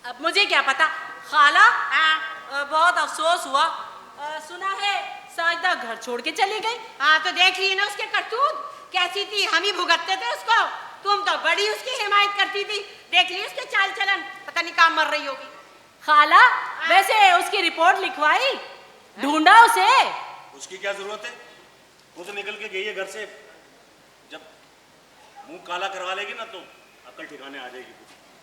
अब मुझे क्या पता। खाला, हाँ बहुत अफसोस हुआ। सुना है साजिदा घर छोड़ के चली गई। हाँ, तो देख लिए ना उसके करतूत कैसी थी। हम ही भुगतते थे उसको, तुम तो बड़ी उसकी हिमायत करती थी। देख ली उसके चाल चलन, पता नहीं कहाँ मर रही होगी। खाला, वैसे उसकी रिपोर्ट लिखवाई? ढूंढा उसे। उसकी क्या जरूरत है? वो तो निकल के गई है घर से। जब मुंह काला करवा लेगी ना तो अकल ठिकाने आ जाएगी।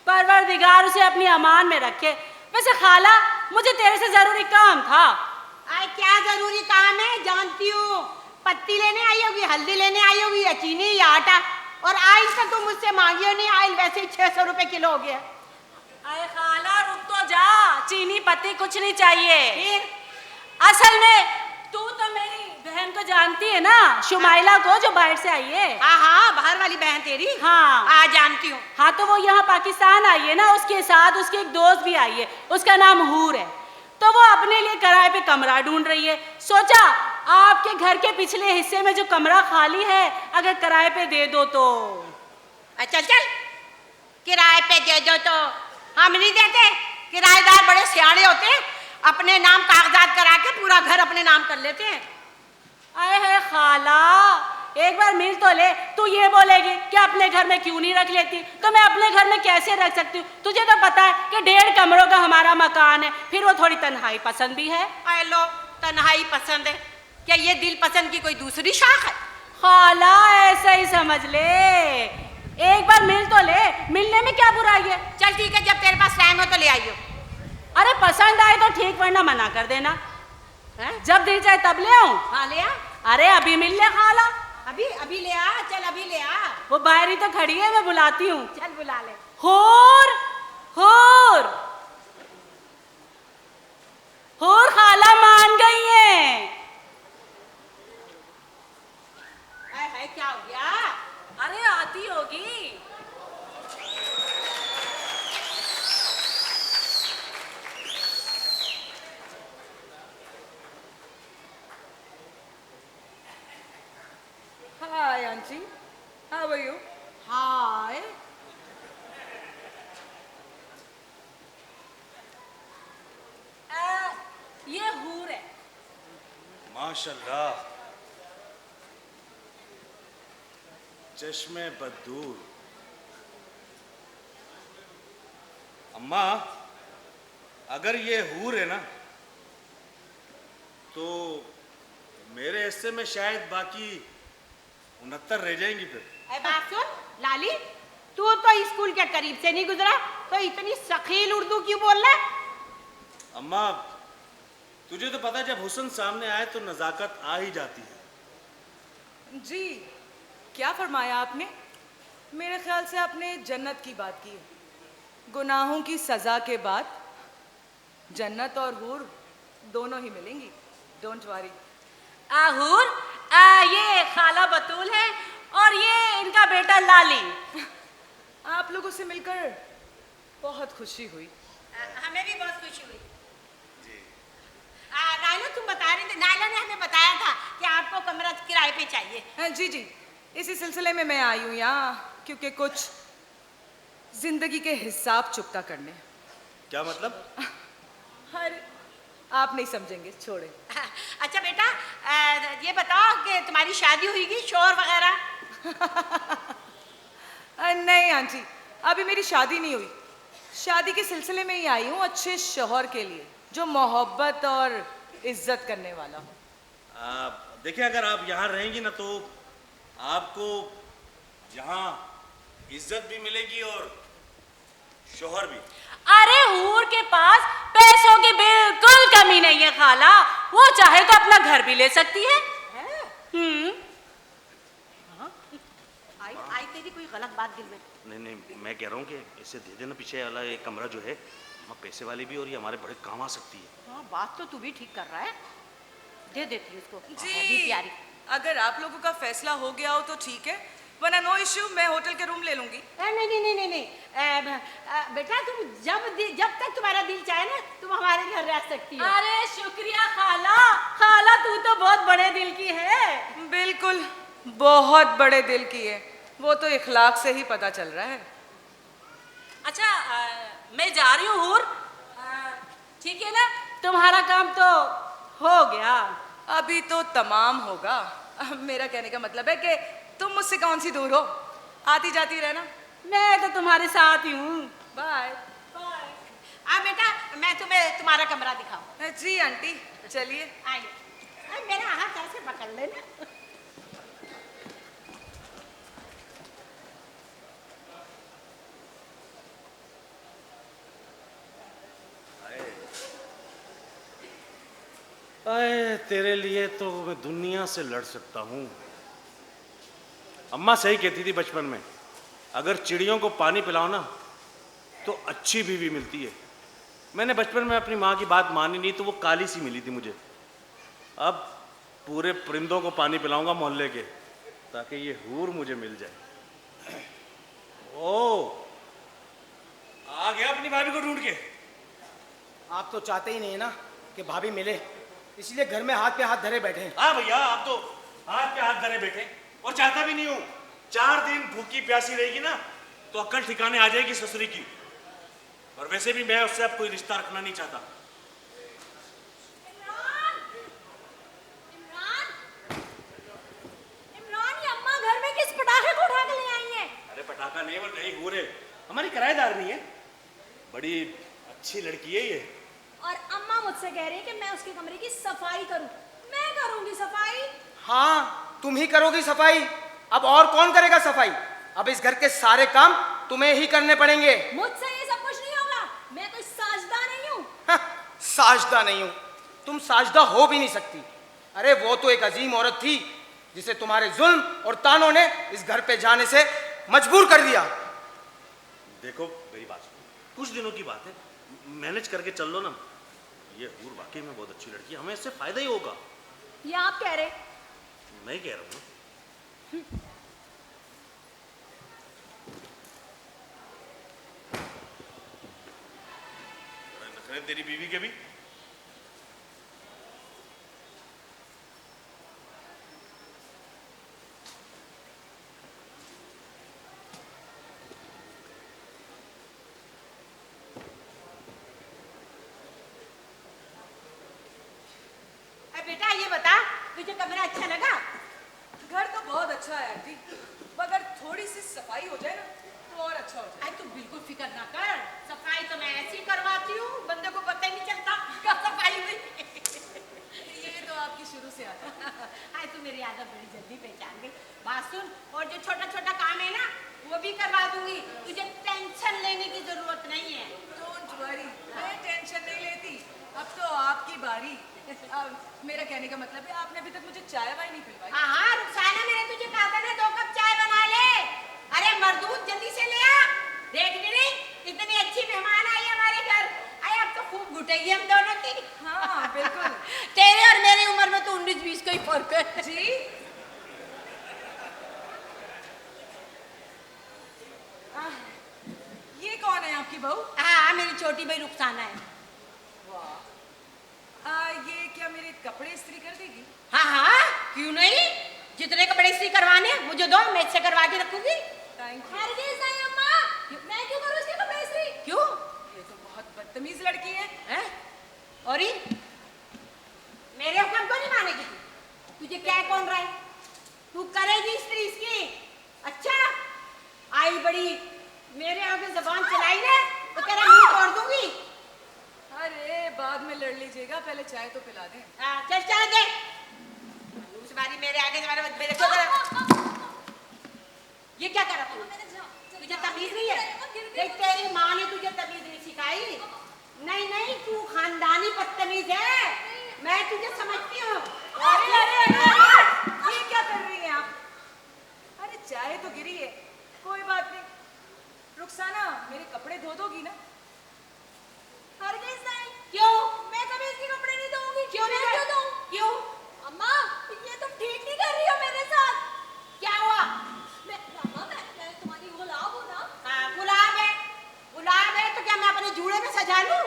परवरदिगार उसे अपनी अमान में रखे। वैसे खाला, मुझे तेरे से जरूरी काम था। आए क्या जरूरी काम है? जानती हूँ, पत्ती लेने आई होगी, हल्दी लेने आई होगी, या चीनी या आटा। और आइल तो तुम मुझसे मांगियो नहीं, आइल वैसे ही 600 रुपए किलो हो गया। अरे खाला रुक तो जा, चीनी पत्ती कुछ नहीं चाहिए। फिर असल में तू तो मेरी बहन को जानती है ना, शुमाइला को, जो बाहर से आई है। हाँ हाँ, बाहर वाली बहन तेरी। हाँ जानती हूँ। हाँ, तो वो यहाँ पाकिस्तान आई है ना, उसके साथ उसकी एक दोस्त भी आई है, उसका नाम हूर है। तो वो अपने लिए किराए पे कमरा ढूंढ रही है। सोचा आपके घर के पिछले हिस्से में जो कमरा खाली है, अगर किराए पे दे दो तो। चल चल, किराए पे दे दो तो हम नहीं देते। किराएदार बड़े सियाने होते हैं, अपने नाम कागजात करा के पूरा घर अपने नाम कर लेते हैं। अरे है खाला, एक बार मिल तो ले। तू ये बोलेगी कि अपने घर में क्यों नहीं रख लेती, तो मैं अपने घर में कैसे रख सकती हूँ? तुझे तो पता है कि 1.5 कमरों का हमारा मकान है, फिर वो थोड़ी तन्हाई पसंद भी है। अरे लो, तन्हाई पसंद है? क्या ये दिल पसंद की कोई दूसरी शाख है? खाला ऐसा ही समझ ले, एक बार मिल तो ले, मिलने में क्या बुराई है? चल ठीक है, जब तेरे पास टाइम हो तो ले आइयो। अरे पसंद आए तो ठीक, वरना मना कर देना। हैं? जब दिल चाहे तब ले आऊं। हाँ ले आ। अरे अभी मिल ले खाला। अभी ले आ, चल अभी ले आ। वो बाहर ही तो खड़ी है, मैं बुलाती हूँ। चल बुला ले। होर होर होर, खाला मान गई है। है क्या हो गया? अरे आती होगी। Hi aunty, how are you? Hi. ये हूर है। माशाल्लाह, चश्मे बदूर। अम्मा, अगर ये हूर है ना, तो मेरे हिस्से में शायद बाकी 69 रह जाएंगी। फिर बात सुन लाली, तू तो स्कूल के करीब से नहीं गुजरा, तो इतनी सखील उर्दू क्यों बोल रहा है? अम्मा, तुझे तो पता है, जब हुस्न सामने आए तो नजाकत आ ही जाती है। जी, क्या फरमाया आपने? मेरे ख्याल से आपने जन्नत की बात की है। गुनाहों की सजा के बाद जन्नत और हूर दोनों ही मिलेंगी, डोंट वरी। आहूर, ये खाला बतूल है और ये इनका बेटा लाली। आप लोगों से मिलकर बहुत खुशी हुई। हमें भी बहुत खुशी हुई। नायला, तुम बता रही थी, नायला ने हमें बताया था कि आपको कमरा किराए पे चाहिए। जी जी, इसी सिलसिले में मैं आई हूँ यहाँ, क्योंकि कुछ जिंदगी के हिसाब चुकता करने। क्या मतलब? हर आप नहीं समझेंगे, छोड़े। अच्छा बेटा, ये बताओ कि तुम्हारी शादी हुईगी, शोर वगैरह? नहीं आंटी, अभी मेरी शादी नहीं हुई। शादी के सिलसिले में ही आई हूँ, अच्छे शौहर के लिए जो मोहब्बत और इज्जत करने वाला हो। देखिए, अगर आप यहाँ रहेंगी ना तो आपको यहाँ इज्जत भी मिलेगी और शौहर भी। अरे हूर के पास पैसों की बिल्कुल कमी नहीं है खाला, वो चाहे तो अपना घर भी ले सकती है। आई तेरी कोई गलत बात दिल में? नहीं, मैं कह रहा हूँ कि इसे दे देना पीछे वाला एक कमरा जो है, हम पैसे वाली भी और ये हमारे बड़े काम आ सकती है। हाँ, बात तो तू भी ठीक कर रहा है, दे देती हूँ इसको। जी, भी प्यारी। अगर आप लोगों का फैसला हो गया हो तो ठीक है, वरना नो इश्यू, मैं होटल के रूम ले लूंगी। नहीं, बेटा तुम जब तक तुम्हारा दिल चाहे ना, तुम हमारे घर रह सकती हो। अरे शुक्रिया खाला, खाला तू तो बहुत बड़े दिल की है। बिल्कुल, बहुत बड़े दिल की है, वो तो इखलाक से ही पता चल रहा है। अच्छा, मैं जा रही हूँ हूर, ठीक है ना? तुम्हारा काम तो हो गया। अभी तो तमाम होगा। मेरा कहने का मतलब है कि तुम मुझसे कौन सी दूर हो, आती जाती रहना। मैं तो तुम्हारे साथ ही हूँ। बाय। बेटा, मैं तुम्हें तुम्हारा कमरा दिखाऊं? जी आंटी, चलिए। आइए, मेरा हाथ ऐसे पकड़ लेना। अरे तेरे लिए तो मैं दुनिया से लड़ सकता हूँ। अम्मा सही कहती थी बचपन में, अगर चिड़ियों को पानी पिलाओ ना तो अच्छी बीवी मिलती है। मैंने बचपन में अपनी माँ की बात मानी नहीं तो वो काली सी मिली थी मुझे। अब पूरे परिंदों को पानी पिलाऊंगा मोहल्ले के, ताकि ये हूर मुझे मिल जाए। ओ, आ गया अपनी भाभी को ढूंढ के। आप तो चाहते ही नहीं है ना कि भाभी मिले, इसलिए घर में हाथ पे हाथ धरे बैठे हैं। हाँ भैया, आप तो हाथ पे हाथ धरे बैठे, और चाहता भी नहीं हूं। 4 दिन भूखी प्यासी रहेगी ना तो अक्ल ठिकाने आ जाएगी ससुरी की। और वैसे भी मैं उससे अब कोई रिश्ता रखना नहीं चाहता। इमरान! इमरान! इमरान, ये अम्मा घर में किस पटाखे को उठा के ले आई हैं? अरे पटाखा नहीं, वो नहीं हूर है, हमारी किराएदार नहीं है, बड़ी अच्छी लड़की है ये। और अम्मा मुझसे कह रही है कि मैं उसके कमरे की सफाई करूं। मैं करूंगी सफाई? हाँ, तुम ही करोगी सफाई। अब और कौन करेगा सफाई? अब इस घर के सारे काम तुम्हें ही करने पड़ेंगे। मुझसे ये सब कुछ नहीं होगा, मैं कोई साजदा नहीं हूँ। हाँ, साजदा नहीं हूं, तुम साजदा हो भी नहीं सकती। अरे वो तो एक अजीम औरत थी जिसे तुम्हारे जुल्म और तानों ने इस घर पे जाने से मजबूर कर दिया। देखो मेरी बात, कुछ दिनों की बात है, मैनेज करके चल लो ना। ये हूर वाकई में बहुत अच्छी लड़की है, हमें इससे फायदा ही होगा। ये आप कह रहे? मैं ही कह रहा हूँ ना। नखरे तेरी बीवी के भी। बेटा ये बता, तुझे कमरा अच्छा लगा? घर तो बहुत अच्छा है आंटी, मगर थोड़ी सी सफाई हो जाए ना तो और अच्छा हो जाए। आई तू बिल्कुल फिक्र ना कर, सफाई तो मैं ऐसी करवाती हूँ, बंदे को पता ही नहीं चलता कब सफाई हुई। ये तो आपकी शुरू से आता है। आई तू मेरी आदत बड़ी जल्दी पहचान गई। बात सुन, और जो छोटा छोटा काम है ना वो भी करवा दूंगी, तुझे टेंशन लेने की जरूरत नहीं है। डोंट वरी, मैं टेंशन नहीं लेती, अब तो आपकी बारी। मेरा कहने का मतलब है आपने अभी तक मुझे चाय वाय नहीं पिलवाई। हाँ रुखसाना, मैंने तुझे कहा था ना 2 कप चाय बना ले। अरे मरदूद जल्दी से ले आ। देख मेरी इतनी अच्छी मेहमान आई हमारे घर। अरे अब तो खूब घुटेगी हम दोनों की। हाँ बिल्कुल। तेरे और मेरी उम्र में तो 19-20 का ही फर्क है। जी ये कौन है आपकी बहू? हाँ मेरी छोटी भाई रुखसाना है। ये क्या मेरे कपड़े इस्त्री कर देगी? हाँ क्यों नहीं, जितने कपड़े इस्त्री करवाने मुझे दो, मैं इससे करवा के रखूंगी। Thank you. हरगिज़ नहीं अम्मा, मैं क्यों करूँ इसके कपड़े इस्त्री? क्यों? ये तो बहुत बदतमीज लड़की है। हैं? और ये मेरे हुक्म को नहीं मानेगी तू? तुझे क्या कौन रहा है? तू करेगी इस्त्री इसकी? अच्छा आई बड़ी मेरे आगे जबान चलाई ना तो तेरा मुंह तोड़ दूंगी। अरे बाद में लड़ लीजिएगा, पहले चाय तो पिला दें। चल चल दे, उस बारी मेरे आगे जबान मत मेरे को। ये क्या कर रहा तू? तुझे तमीज नहीं है? देख तेरी माँ ने तुझे तमीज नहीं सिखाई। नहीं नहीं तू खानदानी बदतमीज है, मैं तुझे समझती हूँ। ये क्या कर रही हैं आप? अरे चाय तो गिरी है, कोई बात नहीं। रुखसाना मेरे कपड़े धो दोगी ना? हरगिज़ नहीं। क्यों? मैं कभी इसके कपड़े नहीं धोऊंगी। क्यों नहीं? मैं क्यों धोऊं? क्यों? अम्मा ये तुम ठीक नहीं कर रही हो मेरे साथ। क्या हुआ? अम्मा मैं तुम्हारी गुलाब हूँ ना। हाँ गुलाब है, गुलाब है तो क्या मैं अपने जूड़े में सजा लूं?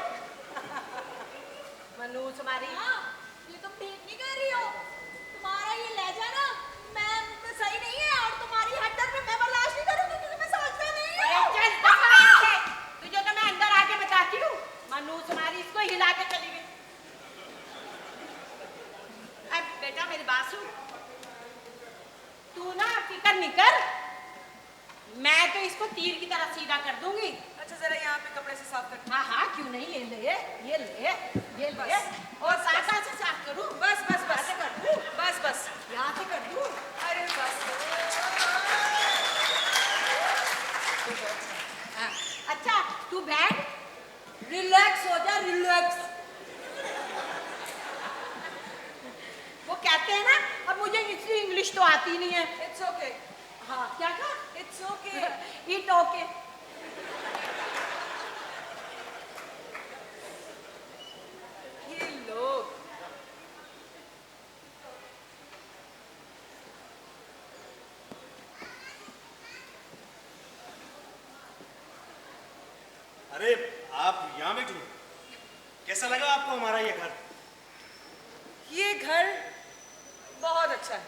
मनूस हमारी। हाँ ये तुम ठीक नहीं कर रही हो। तुम्हारा ये लहजा ना मैं सही नहीं है, और तुम्हारी हरकत में मैं बर्दाश्त नहीं करूंगी क्योंकि मैं समझता नहीं अरे हूँ। चल दफा यहाँ से। तुझे तो मैं अंदर आके बताती हूँ। मनूस हमारी इसको हिला के चली गई। अब बेटा मेरी बात सुन, तू ना फिक्र नहीं कर, मैं तो इसको तीर की तरह सीधा कर दूंगी। अच्छा जरा यहाँ पे कपड़े से साफ कर। हाँ हाँ क्यों नहीं, ये ले और साथ से साफ करूँ। बस बस बस ऐसे कर दूँ, बस बस। यहाँ से कर दूँ। अरे बस। हाँ, अच्छा तू बैठ, रिलैक्स हो जा, रिलैक्स। वो कहते हैं ना, अब मुझे इतनी इंग्लिश तो आती नहीं है। It's okay. हाँ क्या कहा? It's okay. It okay. ये लोग अरे आप यहाँ बैठी हैं। कैसा लगा आपको हमारा ये घर? ये घर बहुत अच्छा है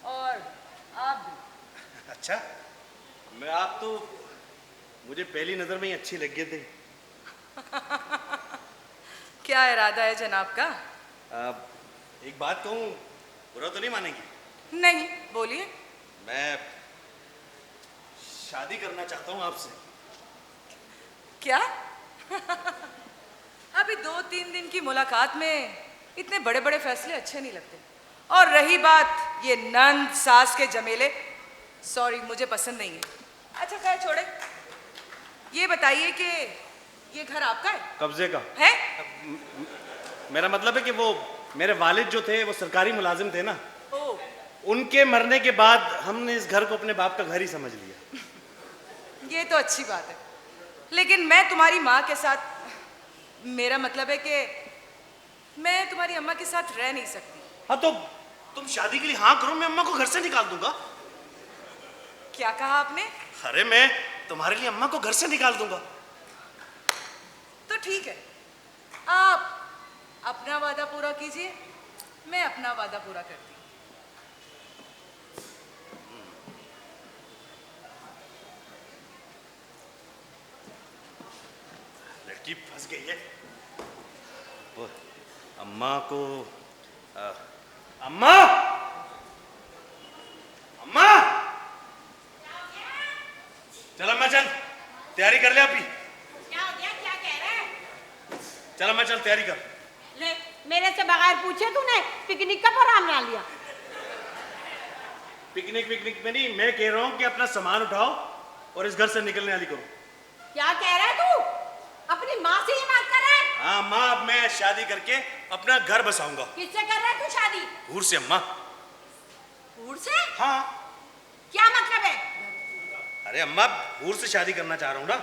और आप भी। अच्छा, मैं आप तो मुझे पहली नजर में ही अच्छी लग गए थे। क्या इरादा है जनाब का? एक बात कहूँ, बुरा तो नहीं मानेंगी? नहीं, बोलिए। मैं शादी करना चाहता हूँ आपसे। क्या? अभी 2-3 दिन की मुलाकात में इतने बड़े बड़े फैसले अच्छे नहीं लगते। और रही बात ये नंद सास के जमेले, सॉरी मुझे पसंद नहीं है। अच्छा खैर छोड़े, ये बताइए कि ये घर आपका है? कब्जे का है? मेरा मतलब है कि वो मेरे वालिद जो थे वो सरकारी मुलाजिम थे ना, ओ, उनके मरने के बाद हमने इस घर को अपने बाप का घर ही समझ लिया। ये तो अच्छी बात है, लेकिन मैं तुम्हारी माँ के साथ, मेरा मतलब है कि मैं तुम्हारी अम्मा के साथ रह नहीं सकती। हाँ तो तुम शादी के लिए हाँ करो, मैं अम्मा को घर से निकाल दूंगा। क्या कहा आपने? अरे मैं तुम्हारे लिए अम्मा को घर से निकाल दूंगा। तो ठीक है, आप अपना वादा पूरा कीजिए, मैं अपना वादा पूरा करती हूँ। लड़की फंस गई है। वो अम्मा को अम्मा अम्मा चलो मैं चल तैयारी कर ले अभी। क्या हो गया, क्या कह रहा है? चलो मैं चल तैयारी कर। ले, मेरे से बगैर पूछे तूने पिकनिक का प्रोग्राम बना लिया। पिकनिक पिकनिक में नहीं, मैं कह रहा हूँ कि अपना सामान उठाओ और इस घर से निकलने वाली करो। क्या कह रहा है तू? अपनी माँ से ही बात कर रहा है? हाँ माँ, अब मैं शादी करके अपना घर बसाऊंगा। किससे कर रहा है तू शादी? हूर से अम्मा। हूर से? हाँ। क्या मतलब है? अरे अम्मा, हूर से शादी करना चाह रहा हूँ ना,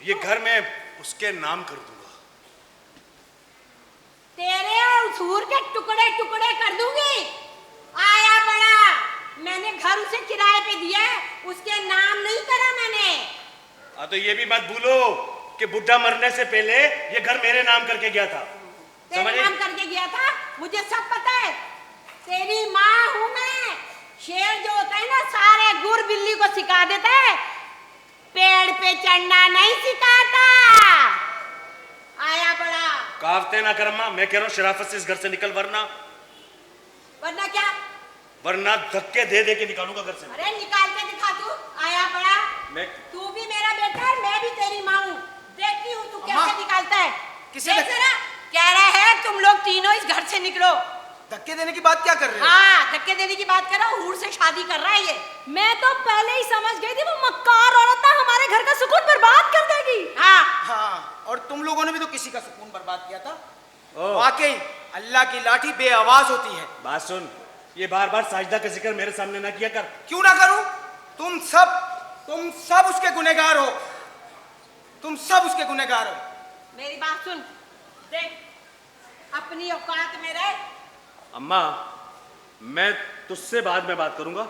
ये घर मैं उसके नाम कर दूंगा। तेरे उस हूर के टुकड़े टुकड़े कर दूंगी। आया बड़ा, मैंने घर उसे किराए पे दिया है, उसके नाम नहीं करा मैंने। हाँ तो ये भी मत भूलो कि बुढ़ा मरने से पहले ये घर मेरे नाम करके गया था। तेरे नाम करके गया था, मुझे सब पता है। तेरी माँ हूँ मैं। शेर जो होता है ना, सारे गुर बिल्ली को सिखा देता है, पेड़ पे चढ़ना नहीं सिखाता। आया बड़ा। कहावतें ना कर अम्मा, मैं कह रहा हूँ शराफत से इस घर से निकल, वरना वरना क्या? वरना धक्के दे दे के निकालूंगा घर से। अरे निकाल के दिखा तू। आया बड़ा, मैं तू भी मेरा बेटा है, मैं भी तेरी माँ हूँ। देखती हूँ तू कैसे निकालता है। किसे देख जरा, कह रहा है तुम लोग तीनों इस घर से निकलो। धक्के देने की बात क्या कर रहे हो? हाँ, धक्के देने की बात कर रहा हूँ। हूर से शादी कर रहा है ये। मैं तो पहले ही समझ गई थी वो मक्कार औरत ना हमारे घर का सुकून बर्बाद कर देगी। हाँ हाँ, और तुम लोगों ने भी तो किसी का सुकून बर्बाद किया था। वाकई अल्लाह की लाठी बेआवाज होती है। बात सुन, ये बार बार साजदा का जिक्र मेरे सामने ना किया कर। क्यों ना करूं? तुम सब उसके गुनहगार हो। तुम सब उसके गुनहगार हो। मेरी बात सुन, देख अपनी औकात में रह। अम्मा, मैं तुझसे बाद में बात करूंगा।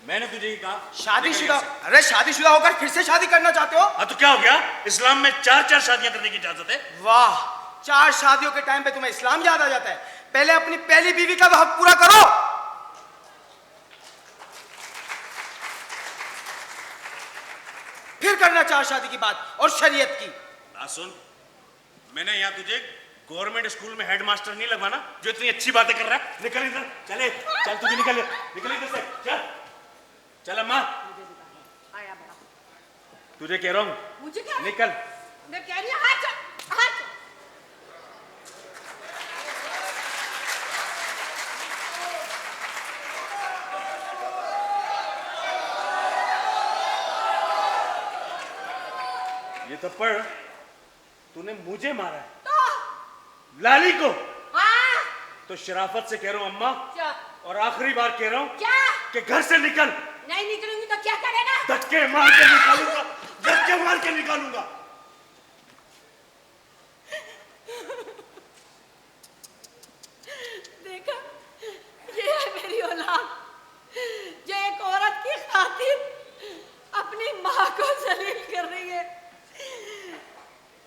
मैंने तुझे ही कहा शादीशुदा, अरे शादीशुदा होकर फिर से शादी करना चाहते हो? हाँ तो क्या हो गया? इस्लाम में 4-4 शादियां करने की इजाजत है। वाह, 4 शादियों के टाइम पे तुम्हें इस्लाम याद आ जाता है। पहले अपनी पहली बीवी का तो हक पूरा करो। फिर करना 4 शादी की बात और शरीयत की। बात सुन, मैंने यहाँ तुझे गवर्नमेंट स्कूल में हेडमास्टर नहीं लगवाना जो इतनी अच्छी बातें कर रहा है। निकल इधर, चले चल, तुझे निकल इधर से, चल चल अम्मा। आया बड़ा, तुझे कह रहा हूं मुझे क्या निकल। मैं कह रही हूँ हाथ छोड़, हाथ छोड़। ये थप्पड़ तूने मुझे मारा है, लाली को। हाँ तो शराफत से कह रहा हूं अम्मा, क्या और आखिरी बार कह रहा हूं क्या कि घर से निकल। नहीं निकलूंगी तो क्या करेगा? धक्के मार के निकालूंगा, धक्के मार के निकालूंगा। देखा, ये है मेरी औलाद जो एक औरत की खातिर अपनी माँ को जलील कर रही है।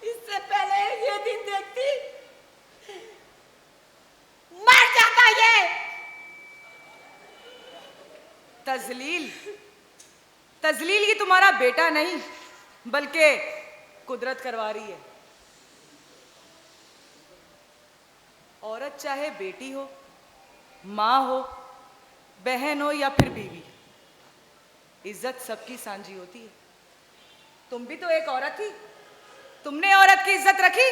इससे पहले ये दिन देखती मर जाता ये। तजलील, तजलील ये तुम्हारा बेटा नहीं बल्कि कुदरत करवा रही है। औरत चाहे बेटी हो, माँ हो, बहन हो या फिर बीवी, इज्जत सबकी सांझी होती है। तुम भी तो एक औरत थी, तुमने औरत की इज्जत रखी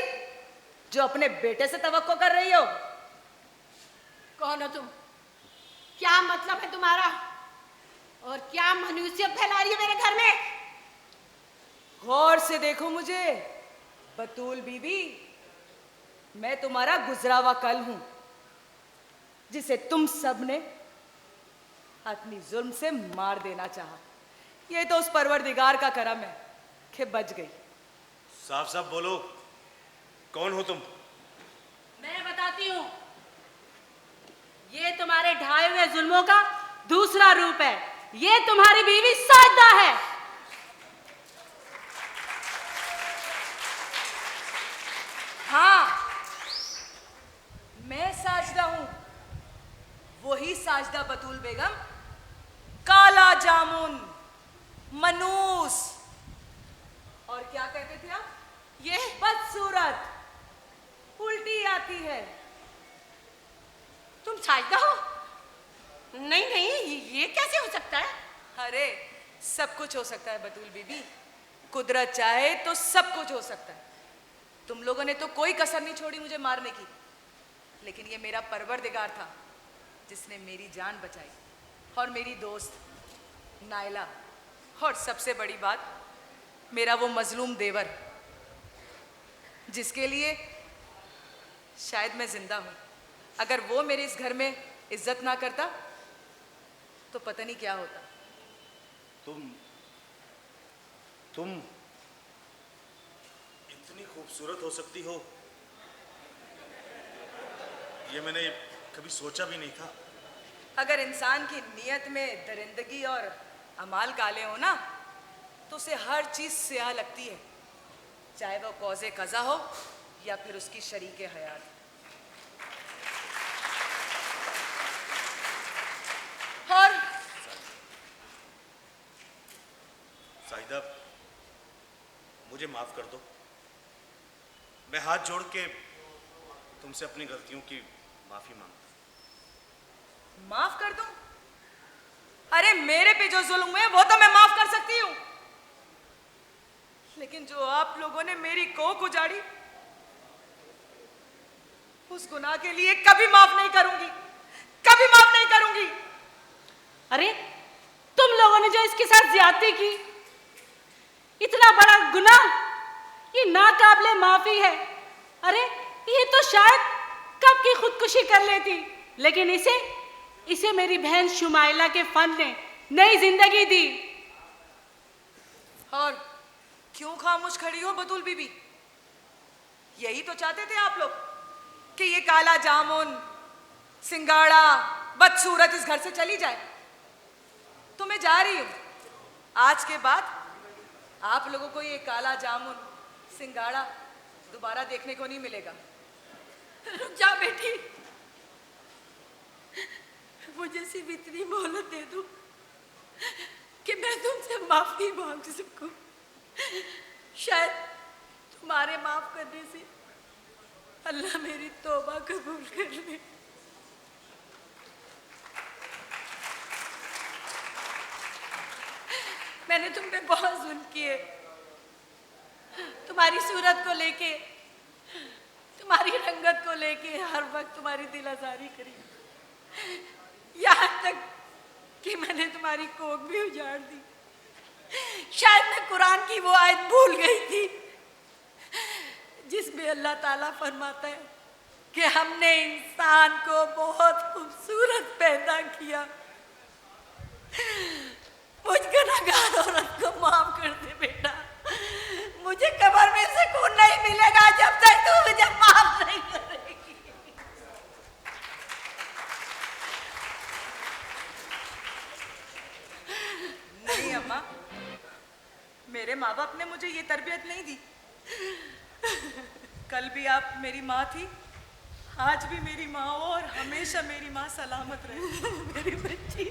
जो अपने बेटे से तवक्को कर रही हो। कौन हो तुम? क्या मतलब है तुम्हारा? और क्या मनुष्य फैला रही है मेरे घर में? गौर से देखो मुझे बतूल बीबी, मैं तुम्हारा गुजरा हुआ कल हूं जिसे तुम सब ने अपनी जुल्म से मार देना चाहा। ये तो उस परवरदिगार का करम है कि बच गई। साफ साफ बोलो, कौन हो तुम? मैं बताती हूँ, ये तुम्हारे ढाए हुए जुल्मों का दूसरा रूप है। ये तुम्हारी बीवी साजदा है। हाँ, मैं साजदा हूं, वही साजदा बतूल बेगम, काला जामुन, मनूस, और क्या कहते थे आप? ये बदसूरत, उल्टी आती है। तुम साजदा हो? नहीं नहीं, ये कैसे हो सकता है? अरे सब कुछ हो सकता है बतूल बीबी, कुदरत चाहे तो सब कुछ हो सकता है। तुम लोगों ने तो कोई कसर नहीं छोड़ी मुझे मारने की, लेकिन ये मेरा परवरदिगार था जिसने मेरी जान बचाई, और मेरी दोस्त नायला, और सबसे बड़ी बात मेरा वो मजलूम देवर जिसके लिए शायद मैं जिंदा हूं। अगर वो मेरे इस घर में इज्जत ना करता तो पता नहीं क्या होता। तुम इतनी खूबसूरत हो सकती हो, ये मैंने कभी सोचा भी नहीं था। अगर इंसान की नीयत में दरिंदगी और अमाल काले हो ना, तो उसे हर चीज स्याह लगती है, चाहे वो कौज़े कज़ा हो या फिर उसकी शरीके हयात। और साहिदा, मुझे माफ कर दो। मैं हाथ जोड़ के तुमसे अपनी गलतियों की माफी मांगता हूं। माफ कर दूं? अरे मेरे पे जो जुल्म हुए वो तो मैं माफ कर सकती हूँ, लेकिन जो आप लोगों ने मेरी कोख उजाड़ी, उस गुनाह के लिए कभी माफ नहीं करूंगी, कभी माफ नहीं करूंगी। अरे तुम लोगों ने जो इसके साथ ज्यादती की, इतना बड़ा गुनाह, ये नाकाबिले माफी है। अरे ये तो शायद कब की खुदकुशी कर लेती, लेकिन इसे मेरी बहन शुमाइला के फन ने नई जिंदगी दी। और क्यों खामोश खड़ी हो बतूल बीबी? यही तो चाहते थे आप लोग कि ये काला जामुन, सिंगाड़ा, बदसूरत इस घर से चली जाए। तो मैं जा रही हूं। आज के बाद आप लोगों को ये काला जामुन, सिंगाड़ा दोबारा देखने को नहीं मिलेगा। रुक जा बेटी, मुझे सिर्फ इतनी मोहलत दे दो कि मैं तुमसे माफी मांग सकूं। शायद तुम्हारे माफ करने से अल्लाह मेरी तौबा कबूल कर ले। मैंने तुम पे बहुत जुल्म किए, तुम्हारी सूरत को लेके, तुम्हारी रंगत को लेके हर वक्त तुम्हारी दिल आजारी करी, यहाँ तक कि मैंने तुम्हारी कोख भी उजाड़ दी। शायद मैं कुरान की वो आयत भूल गई थी जिसमें अल्लाह ताला फरमाता है कि हमने इंसान को बहुत खूबसूरत पैदा किया। मुझ गुनहगार औरत को माफ कर दे बेटा, मुझे कब्र में सुकून नहीं मिलेगा जब तक तू मुझे माफ नहीं करेगी। नहीं अम्मा, मेरे माँ बाप ने मुझे ये तरबियत नहीं दी। कल भी आप मेरी माँ थी, आज भी मेरी माँ हो और हमेशा मेरी माँ सलामत रहे। मेरी बच्ची।